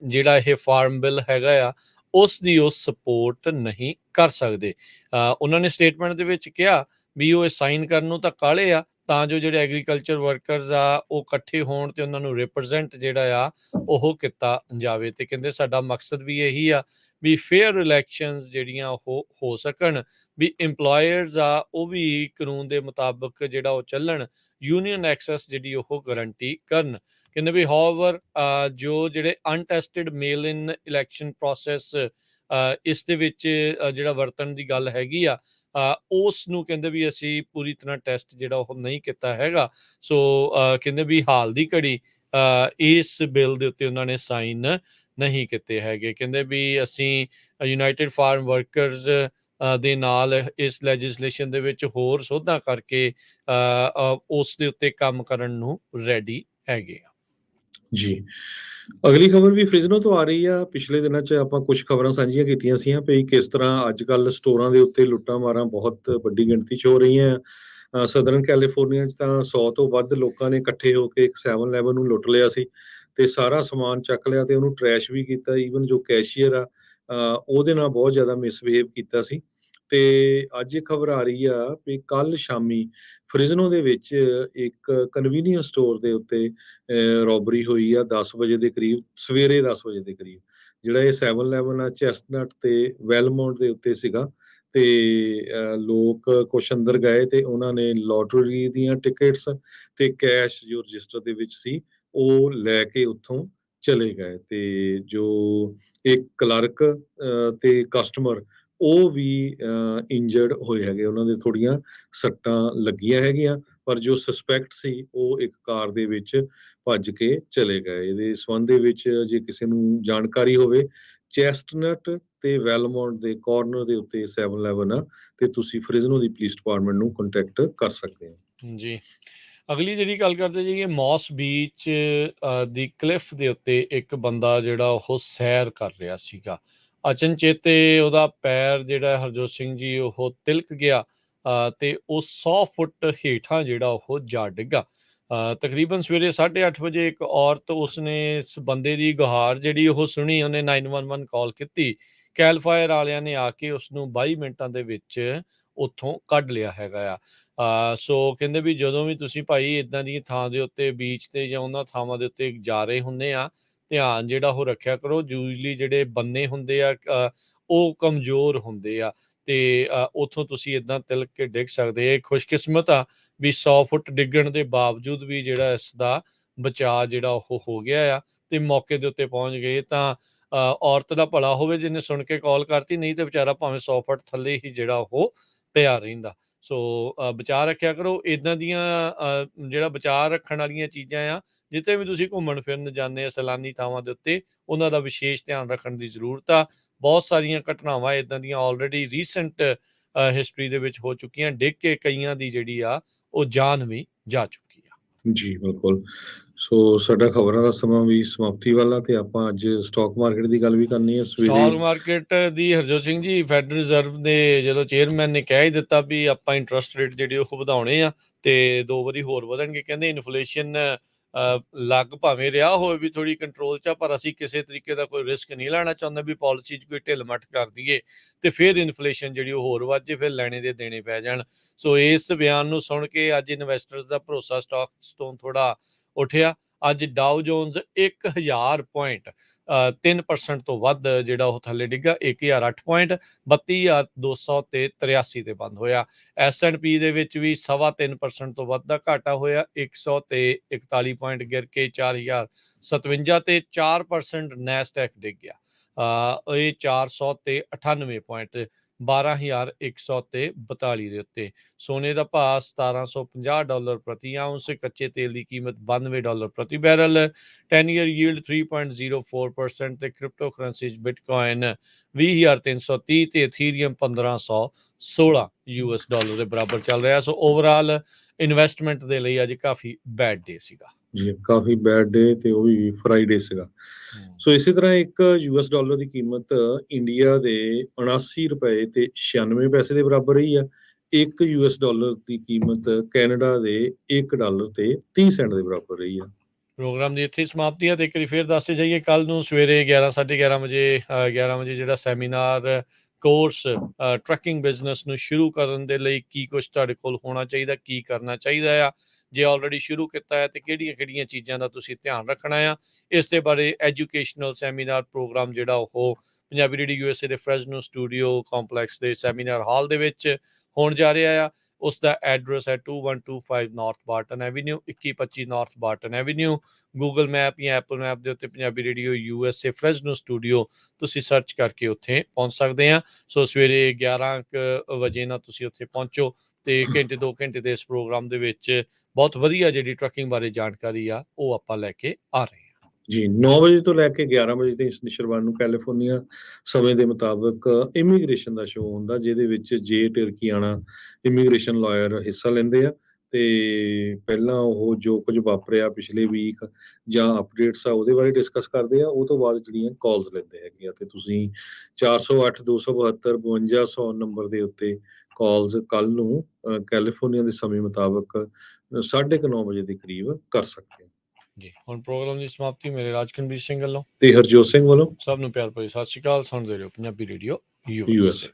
Speaker 1: ਜਿਹੜਾ ਇਹ ਫਾਰਮ ਬਿੱਲ ਹੈਗਾ ਆ ਉਸ ਦੀ ਉਹ ਸਪੋਰਟ ਨਹੀਂ ਕਰ ਸਕਦੇ। ਉਹਨਾਂ ਨੇ ਸਟੇਟਮੈਂਟ ਦੇ ਵਿੱਚ ਕਿਹਾ ਵੀ ਉਹ ਸਾਈਨ ਕਰਨ ਨੂੰ ਤਾਂ ਕਾਹਲੇ ਆ, ਤਾਂ ਜੋ ਜਿਹੜੇ ਐਗਰੀਕਲਚਰ ਵਰਕਰਸ ਆ ਉਹ ਇਕੱਠੇ ਹੋਣ ਤੇ ਉਹਨਾਂ ਨੂੰ ਰਿਪਰੈਜ਼ੈਂਟ ਜਿਹੜਾ ਆ ਉਹ ਕੀਤਾ ਜਾਵੇ। ਤੇ ਕਹਿੰਦੇ ਸਾਡਾ ਮਕਸਦ ਵੀ ਇਹੀ ਆ ਵੀ ਫੇਅਰ ਇਲੈਕਸ਼ਨਸ ਜਿਹੜੀਆਂ ਉਹ ਹੋ ਸਕਣ, ਵੀ ਇੰਪਲੋਇਰਸ ਆ ਉਹ ਵੀ ਕਾਨੂੰਨ ਦੇ ਮੁਤਾਬਕ ਜਿਹੜਾ ਉਹ ਚੱਲਣ, ਯੂਨੀਅਨ ਐਕਸੈਸ ਜਿਹੜੀ ਉਹ ਗਰੰਟੀ ਕਰਨ। ਕਹਿੰਦੇ ਵੀ ਹਾਊਐਵਰ ਜੋ ਜਿਹੜੇ ਅਨਟੈਸਟਡ ਮੇਲ ਇਨ ਇਲੈਕਸ਼ਨ ਪ੍ਰੋਸੈਸ ਇਸ ਦੇ ਵਿੱਚ ਜਿਹੜਾ ਵਰਤਣ ਦੀ ਗੱਲ ਹੈਗੀ ਆ, ਉਸ ਨੂੰ ਕਹਿੰਦੇ ਵੀ ਅਸੀਂ ਪੂਰੀ ਤਰ੍ਹਾਂ ਟੈਸਟ ਜਿਹੜਾ ਉਹ ਨਹੀਂ ਕੀਤਾ ਹੈਗਾ। ਸੋ ਕਹਿੰਦੇ ਵੀ ਹਾਲ ਦੀ ਘੜੀ ਇਸ ਬਿੱਲ ਦੇ ਉੱਤੇ ਉਹਨਾਂ ਨੇ ਸਾਈਨ ਨਹੀਂ ਕੀਤੇ ਹੈਗੇ। ਕਹਿੰਦੇ ਵੀ ਅਸੀਂ ਯੂਨਾਈਟਿਡ ਫਾਰਮ ਵਰਕਰਸ ਦੇ ਨਾਲ ਇਸ ਲੈਜਿਸਲੇਸ਼ਨ ਦੇ ਵਿੱਚ ਹੋਰ ਸੋਧਾਂ ਕਰਕੇ ਉਸ ਦੇ ਉੱਤੇ ਕੰਮ ਕਰਨ ਨੂੰ ਰੈਡੀ ਹੈਗੇ ਆ।
Speaker 2: ਜੀ, ਅਗਲੀ ਖਬਰ ਵੀ ਫ੍ਰਿਜ਼ਨੋ ਤੋਂ ਆ ਰਹੀ ਆ। ਪਿਛਲੇ ਦਿਨਾਂ 'ਚ ਆਪਾਂ ਕੁਝ ਖਬਰਾਂ ਸਾਂਝੀਆਂ ਕੀਤੀਆਂ ਸੀਆਂ ਵੀ ਕਿਸ ਤਰ੍ਹਾਂ ਅੱਜ-ਕੱਲ੍ਹ ਸਟੋਰਾਂ ਦੇ ਉੱਤੇ ਲੁੱਟਾਂ-ਮਾਰਾਂ ਬਹੁਤ ਵੱਡੀ ਗਿਣਤੀ 'ਚ ਹੋ ਰਹੀਆਂ। ਸਦਰਨ ਕੈਲੀਫੋਰਨੀਆ 'ਚ ਤਾਂ 100 ਤੋਂ ਵੱਧ ਲੋਕਾਂ ਨੇ ਇਕੱਠੇ ਹੋ ਕੇ ਇੱਕ 7-Eleven ਨੂੰ ਲੁੱਟ ਲਿਆ ਸੀ ਤੇ ਸਾਰਾ ਸਮਾਨ ਚੱਕ ਲਿਆ ਤੇ ਉਹਨੂੰ ਟਰੈਸ਼ ਵੀ ਕੀਤਾ। ਈਵਨ ਜੋ ਕੈਸ਼ੀਅਰ ਆ ਉਹਦੇ ਨਾਲ ਬਹੁਤ ਜ਼ਿਆਦਾ ਮਿਸਬਿਹੇਵ ਕੀਤਾ ਸੀ। ਤੇ ਅੱਜ ਇਹ ਖਬਰ ਆ ਰਹੀ ਆ ਵੀ ਕੱਲ੍ਹ ਸ਼ਾਮੀ ਫ੍ਰਿਜ਼ਨੋ ਦੇ ਵਿੱਚ ਇੱਕ ਕਨਵੀਨੀਅੰਸ ਸਟੋਰ ਦੇ ਉੱਤੇ ਰੋਬਰੀ ਹੋਈ ਆ 10 ਵਜੇ ਦੇ ਕਰੀਬ, ਸਵੇਰੇ 10 ਵਜੇ ਦੇ ਕਰੀਬ। ਜਿਹੜਾ ਇਹ 7-Eleven ਆ ਚੈਸਟਨਟ ਤੇ ਵੈਲਮਾਉਂਟ ਦੇ ਉੱਤੇ ਸੀਗਾ, ਤੇ ਲੋਕ ਕੁਛ ਅੰਦਰ ਗਏ ਤੇ ਉਹਨਾਂ ਨੇ ਲੋਟਰੀ ਦੀਆਂ ਟਿਕਟਸ ਤੇ ਕੈਸ਼ ਜੋ ਰਜਿਸਟਰ ਦੇ ਵਿੱਚ ਸੀ ਉਹ ਲੈ ਕੇ ਉੱਥੋਂ ਚਲੇ ਗਏ। ਤੇ ਜੋ ਇੱਕ ਕਲਰਕ ਤੇ ਕਸਟਮਰ ਉਹ ਵੀ ਇੰਜਰਡ ਹੋਏ ਹੈਗੇ, ਉਹਨਾਂ ਦੇ ਥੋੜੀਆਂ ਸੱਟਾਂ ਲੱਗੀਆਂ ਹੈਗੀਆਂ, ਪਰ ਜੋ ਸਸਪੈਕਟ ਸੀ ਉਹ ਇੱਕ ਕਾਰ ਦੇ ਵਿੱਚ ਭੱਜ ਕੇ ਚਲੇ ਗਏ। ਇਹਦੇ ਸੰਬੰਧ ਦੇ ਵਿੱਚ ਜੇ ਕਿਸੇ ਨੂੰ ਜਾਣਕਾਰੀ ਹੋਵੇ, ਚੈਸਟਨਟ ਤੇ ਵੈਲਮਾਉਂਟ ਦੇ ਕਾਰਨਰ ਦੇ ਉੱਤੇ 7-Eleven ਆ, ਤੇ ਤੁਸੀਂ ਫ੍ਰਿਜ਼ਨੋ ਦੀ ਪੁਲਿਸ ਡਿਪਾਰਟਮੈਂਟ ਨੂੰ ਕੰਟੈਕਟ ਕਰ ਸਕਦੇ ਹੋ।
Speaker 1: ਜੀ, ਅਗਲੀ ਜਿਹੜੀ ਗੱਲ ਕਰਦੇ ਜਾਈਏ, ਮੌਸ ਬੀਚ ਦੀ ਕਲਿਫ ਦੇ ਉੱਤੇ ਇੱਕ ਬੰਦਾ ਜਿਹੜਾ ਉਹ ਸੈਰ ਕਰ ਰਿਹਾ ਸੀਗਾ। ਅਚਨਚੇਤੇ ਉਹਦਾ ਪੈਰ ਜਿਹੜਾ ਹਰਜੋਤ ਸਿੰਘ ਜੀ ਉਹ ਤਿਲਕ ਗਿਆ ਤੇ ਉਹ 100 ਫੁੱਟ ਹੇਠਾਂ ਜਿਹੜਾ ਉਹ ਜਾ ਡਿੱਗਾ। ਤਕਰੀਬਨ ਸਵੇਰੇ 8:30 ਵਜੇ ਇੱਕ ਔਰਤ ਉਸਨੇ ਇਸ ਬੰਦੇ ਦੀ ਗੁਹਾਰ ਜਿਹੜੀ ਉਹ ਸੁਣੀ, ਉਹਨੇ 911 ਕਾਲ ਕੀਤੀ। ਕੈਲ ਫਾਇਰ ਵਾਲਿਆਂ ਨੇ ਆ ਕੇ ਉਸਨੂੰ 22 ਮਿੰਟਾਂ ਦੇ ਵਿੱਚ ਉੱਥੋਂ ਕੱਢ ਲਿਆ ਹੈਗਾ ਆ। ਸੋ ਕਹਿੰਦੇ ਵੀ ਜਦੋਂ ਵੀ ਤੁਸੀਂ ਭਾਈ ਇੱਦਾਂ ਦੀ ਥਾਂ ਦੇ ਉੱਤੇ ਬੀਚ ਤੇ ਜਾਂ ਉਹਨਾਂ ਥਾਵਾਂ ਦੇ ਉੱਤੇ ਜਾ ਰਹੇ ਹੁੰਦੇ ਆ, ਧਿਆਨ ਜਿਹੜਾ ਉਹ ਰੱਖਿਆ ਕਰੋ। ਯੂਜਲੀ ਜਿਹੜੇ ਬੰਨੇ ਹੁੰਦੇ ਆ ਉਹ ਕਮਜ਼ੋਰ ਹੁੰਦੇ ਆ ਤੇ ਉੱਥੋਂ ਤੁਸੀਂ ਇੱਦਾਂ ਤਿਲਕ ਕੇ ਡਿੱਗ ਸਕਦੇ। ਇਹ ਖੁਸ਼ਕਿਸਮਤ ਆ ਵੀ 100 ਫੁੱਟ ਡਿੱਗਣ ਦੇ ਬਾਵਜੂਦ ਵੀ ਜਿਹੜਾ ਇਸ ਦਾ ਬਚਾਅ ਜਿਹੜਾ ਉਹ ਹੋ ਗਿਆ ਆ ਤੇ ਮੌਕੇ ਦੇ ਉੱਤੇ ਪਹੁੰਚ ਗਏ ਤਾਂ ਔਰਤ ਦਾ ਭਲਾ ਹੋਵੇ ਜਿਹਨੇ ਸੁਣ ਕੇ ਕਾਲ ਕਰਤੀ, ਨਹੀਂ ਤੇ ਵਿਚਾਰਾ ਭਾਵੇਂ 100 ਫੁੱਟ ਥੱਲੇ ਹੀ ਜਿਹੜਾ ਉਹ ਪਿਆ ਰਹਿੰਦਾ। ਸੋ ਬਚਾ ਰੱਖਿਆ ਕਰੋ ਇਦਾਂ ਦੀਆਂ ਜਿਹੜਾ ਬਚਾ ਰੱਖਣ ਵਾਲੀਆਂ ਚੀਜ਼ਾਂ ਆ, ਜਿੱਥੇ ਵੀ ਤੁਸੀਂ ਘੁੰਮਣ ਫਿਰਨ ਜਾਂਦੇ ਆ ਸੈਲਾਨੀ ਥਾਵਾਂ ਦੇ ਉੱਤੇ, ਉਹਨਾਂ ਦਾ ਵਿਸ਼ੇਸ਼ ਧਿਆਨ ਰੱਖਣ ਦੀ ਜ਼ਰੂਰਤ ਆ। ਬਹੁਤ ਸਾਰੀਆਂ ਘਟਨਾਵਾਂ ਇਦਾਂ ਦੀਆਂ ਆਲਰੇਡੀ ਰੀਸੈਂਟ ਹਿਸਟਰੀ ਦੇ ਵਿੱਚ ਹੋ ਚੁੱਕੀਆਂ, ਡਿੱਗ ਕੇ ਕਈਆਂ ਦੀ ਜਿਹੜੀ ਆ ਉਹ ਜਾਨ ਵੀ ਜਾ ਚੁੱਕੀ ਆ।
Speaker 2: ਜੀ ਬਿਲਕੁਲ। ਸੋ ਸਾਡਾ ਖਬਰਾਂ ਦਾ ਸਮਾਂ ਵੀ ਸਮਾਪਤੀ ਵਾਲਾ, ਤੇ ਆਪਾਂ ਅੱਜ ਸਟਾਕ ਮਾਰਕੀਟ ਦੀ ਗੱਲ ਵੀ ਕਰਨੀ ਹੈ
Speaker 1: ਸਟਾਕ
Speaker 2: ਸਵੇਰੇ।
Speaker 1: ਮਾਰਕੀਟ ਦੀ ਹਰਜੋਤ ਸਿੰਘ ਜੀ, ਫੈਡਰਲ ਰਿਜ਼ਰਵ ਦੇ ਜਦੋਂ ਚੇਅਰਮੈਨ ਨੇ ਕਹਿ ਹੀ ਦਿੱਤਾ ਵੀ ਆਪਾਂ ਇੰਟਰਸਟ ਰੇਟ ਜਿਹੜੇ ਉਹ ਵਧਾਉਣੇ ਆ ਤੇ 2 ਵਾਰੀ ਹੋਰ ਵਧਣਗੇ, ਕਹਿੰਦੇ ਇਨਫਲੇਸ਼ਨ ਲੱਗ ਭਾਵੇਂ ਰਿਹਾ ਹੋਵੇ ਵੀ ਥੋੜੀ ਕੰਟਰੋਲ 'ਚ ਆ, ਪਰ ਅਸੀਂ ਕਿਸੇ ਤਰੀਕੇ ਦਾ ਕੋਈ ਰਿਸਕ ਨਹੀਂ ਲੈਣਾ ਚਾਹੁੰਦੇ ਵੀ ਪਾਲਿਸੀ 'ਚ ਕੋਈ ਢਿੱਲ ਮੱਠ ਕਰ ਦਈਏ ਤੇ ਫਿਰ ਇਨਫਲੇਸ਼ਨ ਜਿਹੜੀ ਉਹ ਹੋਰ ਵੱਧ ਜੇ, ਫਿਰ ਲੈਣੇ ਦੇ ਦੇਣੇ ਪੈ ਜਾਣ। ਸੋ ਇਸ ਬਿਆਨ ਨੂੰ ਸੁਣ ਕੇ ਅੱਜ ਇਨਵੈਸਟਰਸ ਦਾ ਭਰੋਸਾ ਸਟਾਕਸ ਤੋਂ ਥੋੜਾ ਉੱਠਿਆ। ਅੱਜ ਡਾਓ ਜੋਨਸ 1000 ਪੁਆਇੰਟ 3% ਤੋਂ ਵੱਧ ਜਿਹੜਾ ਉਹ ਥੱਲੇ ਡਿੱਗਾ, 1008 ਪੁਆਇੰਟ 32,283 ਤੇ ਬੰਦ ਹੋਇਆ। S&P ਦੇ ਵਿੱਚ ਵੀ 3.25% ਤੋਂ ਵੱਧ ਦਾ ਘਾਟਾ ਹੋਇਆ, 141 ਪੁਆਇੰਟ ਗਿਰ ਕੇ 4057 ਤੇ 4% ਨੈਸਡੈਕ ਡਿੱਗ ਗਿਆ, ਇਹ 498 ਪੁਆਇੰਟ 12,142 ਦੇ ਉੱਤੇ। ਸੋਨੇ ਦਾ ਭਾਅ $1750 ਪ੍ਰਤੀ ਆਉਂਸ, ਕੱਚੇ ਤੇਲ ਦੀ ਕੀਮਤ $92 ਪ੍ਰਤੀ ਬੈਰਲ, 10 ਈਅਰ ਯੀਲਡ 3.04% ਤੇ ਕ੍ਰਿਪਟੋ ਕਰੰਸੀਜ਼ ਬਿਟਕੋਇਨ 20,330 ਤੇ ਇਥੀਰੀਅਮ 1516 US ਡਾਲਰ ਦੇ ਬਰਾਬਰ ਚੱਲ ਰਿਹਾ। ਸੋ ਓਵਰਆਲ ਇਨਵੈਸਟਮੈਂਟ ਦੇ ਲਈ ਅੱਜ ਕਾਫੀ ਬੈਡ ਡੇ ਸੀਗਾ
Speaker 2: ਜੀ, ਕਾਫੀ ਬੈਡ ਡੇ, ਤੇ ਉਹ ਵੀ ਫਰਾਈਡੇ ਸੀਗਾ। ਸੋ ਇਸੇ ਤਰ੍ਹਾਂ ਇੱਕ US ਡਾਲਰ ਦੀ ਕੀਮਤ ਇੰਡੀਆ ਦੇ 79 ਰੁਪਏ ਤੇ 96 ਪੈਸੇ ਦੇ ਬਰਾਬਰ ਰਹੀ ਆ। ਇੱਕ US ਡਾਲਰ ਦੀ ਕੀਮਤ ਕੈਨੇਡਾ ਦੇ $1 ਤੇ 30 ਸੈਂਟ ਦੇ ਬਰਾਬਰ ਰਹੀ ਆ।
Speaker 1: ਪ੍ਰੋਗਰਾਮ ਦੀ ਇੱਥੇ ਹੀ ਸਮਾਪਤੀ ਹੈ ਤੇ ਇੱਕ ਵਾਰੀ ਫਿਰ ਦੱਸਦੇ ਜਾਈਏ, ਕੱਲ ਨੂੰ ਸਵੇਰੇ 11:30 ਵਜੇ 11 ਵਜੇ ਜਿਹੜਾ ਸੈਮੀਨਾਰ ਕੋਰਸ ਟਰੱਕਿੰਗ ਬਿਜ਼ਨਸ ਨੂੰ ਸ਼ੁਰੂ ਕਰਨ ਦੇ ਲਈ ਕੀ ਕੁਝ ਤੁਹਾਡੇ ਕੋਲ ਹੋਣਾ ਚਾਹੀਦਾ, ਕੀ ਕਰਨਾ ਚਾਹੀਦਾ ਆ, ਜੇ ਆਲਰੇਡੀ ਸ਼ੁਰੂ ਕੀਤਾ ਹੈ ਤੇ ਕਿਹੜੀਆਂ ਚੀਜ਼ਾਂ ਦਾ ਤੁਸੀਂ ਧਿਆਨ ਰੱਖਣਾ ਆ, ਇਸ ਦੇ ਬਾਰੇ ਐਜੂਕੇਸ਼ਨਲ ਸੈਮੀਨਾਰ ਪ੍ਰੋਗਰਾਮ ਜਿਹੜਾ ਉਹ ਪੰਜਾਬੀ ਰੇਡੀਓ USA ਦੇ ਫਰੈਜ਼ਨੋ ਸਟੂਡੀਓ ਕੰਪਲੈਕਸ ਦੇ ਸੈਮੀਨਾਰ ਹਾਲ ਦੇ ਵਿੱਚ ਹੋਣ ਜਾ ਰਿਹਾ ਆ। ਉਸ ਦਾ ਐਡਰੈਸ ਹੈ 2125 north Barton avenue, 2125 north Barton avenue. Google map ਜਾਂ ਐਪਲ ਮੈਪ ਦੇ ਉੱਤੇ Punjabi radio USA Fresno studio ਤੁਸੀਂ ਸਰਚ ਕਰਕੇ ਉੱਥੇ ਪਹੁੰਚ ਸਕਦੇ ਆ। ਸੋ ਸਵੇਰੇ 11 ਵਜੇ ਨਾਲ ਤੁਸੀਂ ਉੱਥੇ ਪਹੁੰਚੋ ਤੇ ਘੰਟੇ 2 ਘੰਟੇ ਦੇ ਇਸ ਪ੍ਰੋਗਰਾਮ ਦੇ ਵਿੱਚ ਬਹੁਤ ਵਧੀਆ ਜਿਹੜੀ ਟਰੱਕਿੰਗ ਬਾਰੇ ਜਾਣਕਾਰੀ ਆ ਉਹ ਆਪਾਂ ਲੈ ਕੇ ਆ ਰਹੇ ਹਾਂ।
Speaker 2: ਜੀ, 9 ਵਜੇ ਤੋਂ ਲੈ ਕੇ 11 ਵਜੇ ਤੇ ਇਸ ਨਿਸ਼ਰਵਾਨ ਨੂੰ ਕੈਲੀਫੋਰਨੀਆ ਸਮੇਂ ਦੇ ਮੁਤਾਬਕ ਇਮੀਗ੍ਰੇਸ਼ਨ ਦਾ ਸ਼ੋਅ ਹੁੰਦਾ, ਜਿਹਦੇ ਵਿੱਚ ਜੇ ਟਰਕੀਆਣਾ ਇਮੀਗ੍ਰੇਸ਼ਨ ਲਾਇਰ ਹਿੱਸਾ ਲੈਂਦੇ ਆ ਤੇ ਪਹਿਲਾਂ ਉਹ ਜੋ ਕੁਝ ਵਾਪਰਿਆ ਪਿਛਲੇ ਵੀਕ ਜਾਂ ਅਪਡੇਟਸ ਆ ਉਹਦੇ ਬਾਰੇ ਡਿਸਕਸ ਕਰਦੇ ਆ। ਉਹ ਤੋਂ ਬਾਅਦ ਜਿਹੜੀਆਂ ਕਾਲਸ ਲੈਂਦੇ ਹੈਗੇ ਆ, ਤੇ ਤੁਸੀਂ 408 272 5200 ਨੰਬਰ ਦੇ ਉੱਤੇ ਕਾਲਸ ਕੱਲ ਨੂੰ ਕੈਲੀਫੋਰਨੀਆ ਦੇ ਸਮੇਂ ਮੁਤਾਬਕ 9:30 ਵਜੇ ਦੇ ਕਰੀਬ ਕਰ ਸਕਦੇ ਹੋ।
Speaker 1: ਜੀ, ਹੁਣ ਪ੍ਰੋਗਰਾਮ ਦੀ ਸਮਾਪਤੀ ਮੇਰੇ ਰਾਜਕਨਵੀਰ ਸਿੰਘ ਵੱਲੋਂ
Speaker 2: ਤੇ ਹਰਜੋਤ ਸਿੰਘ ਵੱਲੋਂ
Speaker 1: ਸਭ ਨੂੰ ਪਿਆਰ ਭਰੀ ਸਤਿ ਸ਼੍ਰੀ ਅਕਾਲ। ਸੁਣਦੇ ਰਹੋ ਪੰਜਾਬੀ ਰੇਡੀਓ
Speaker 2: US।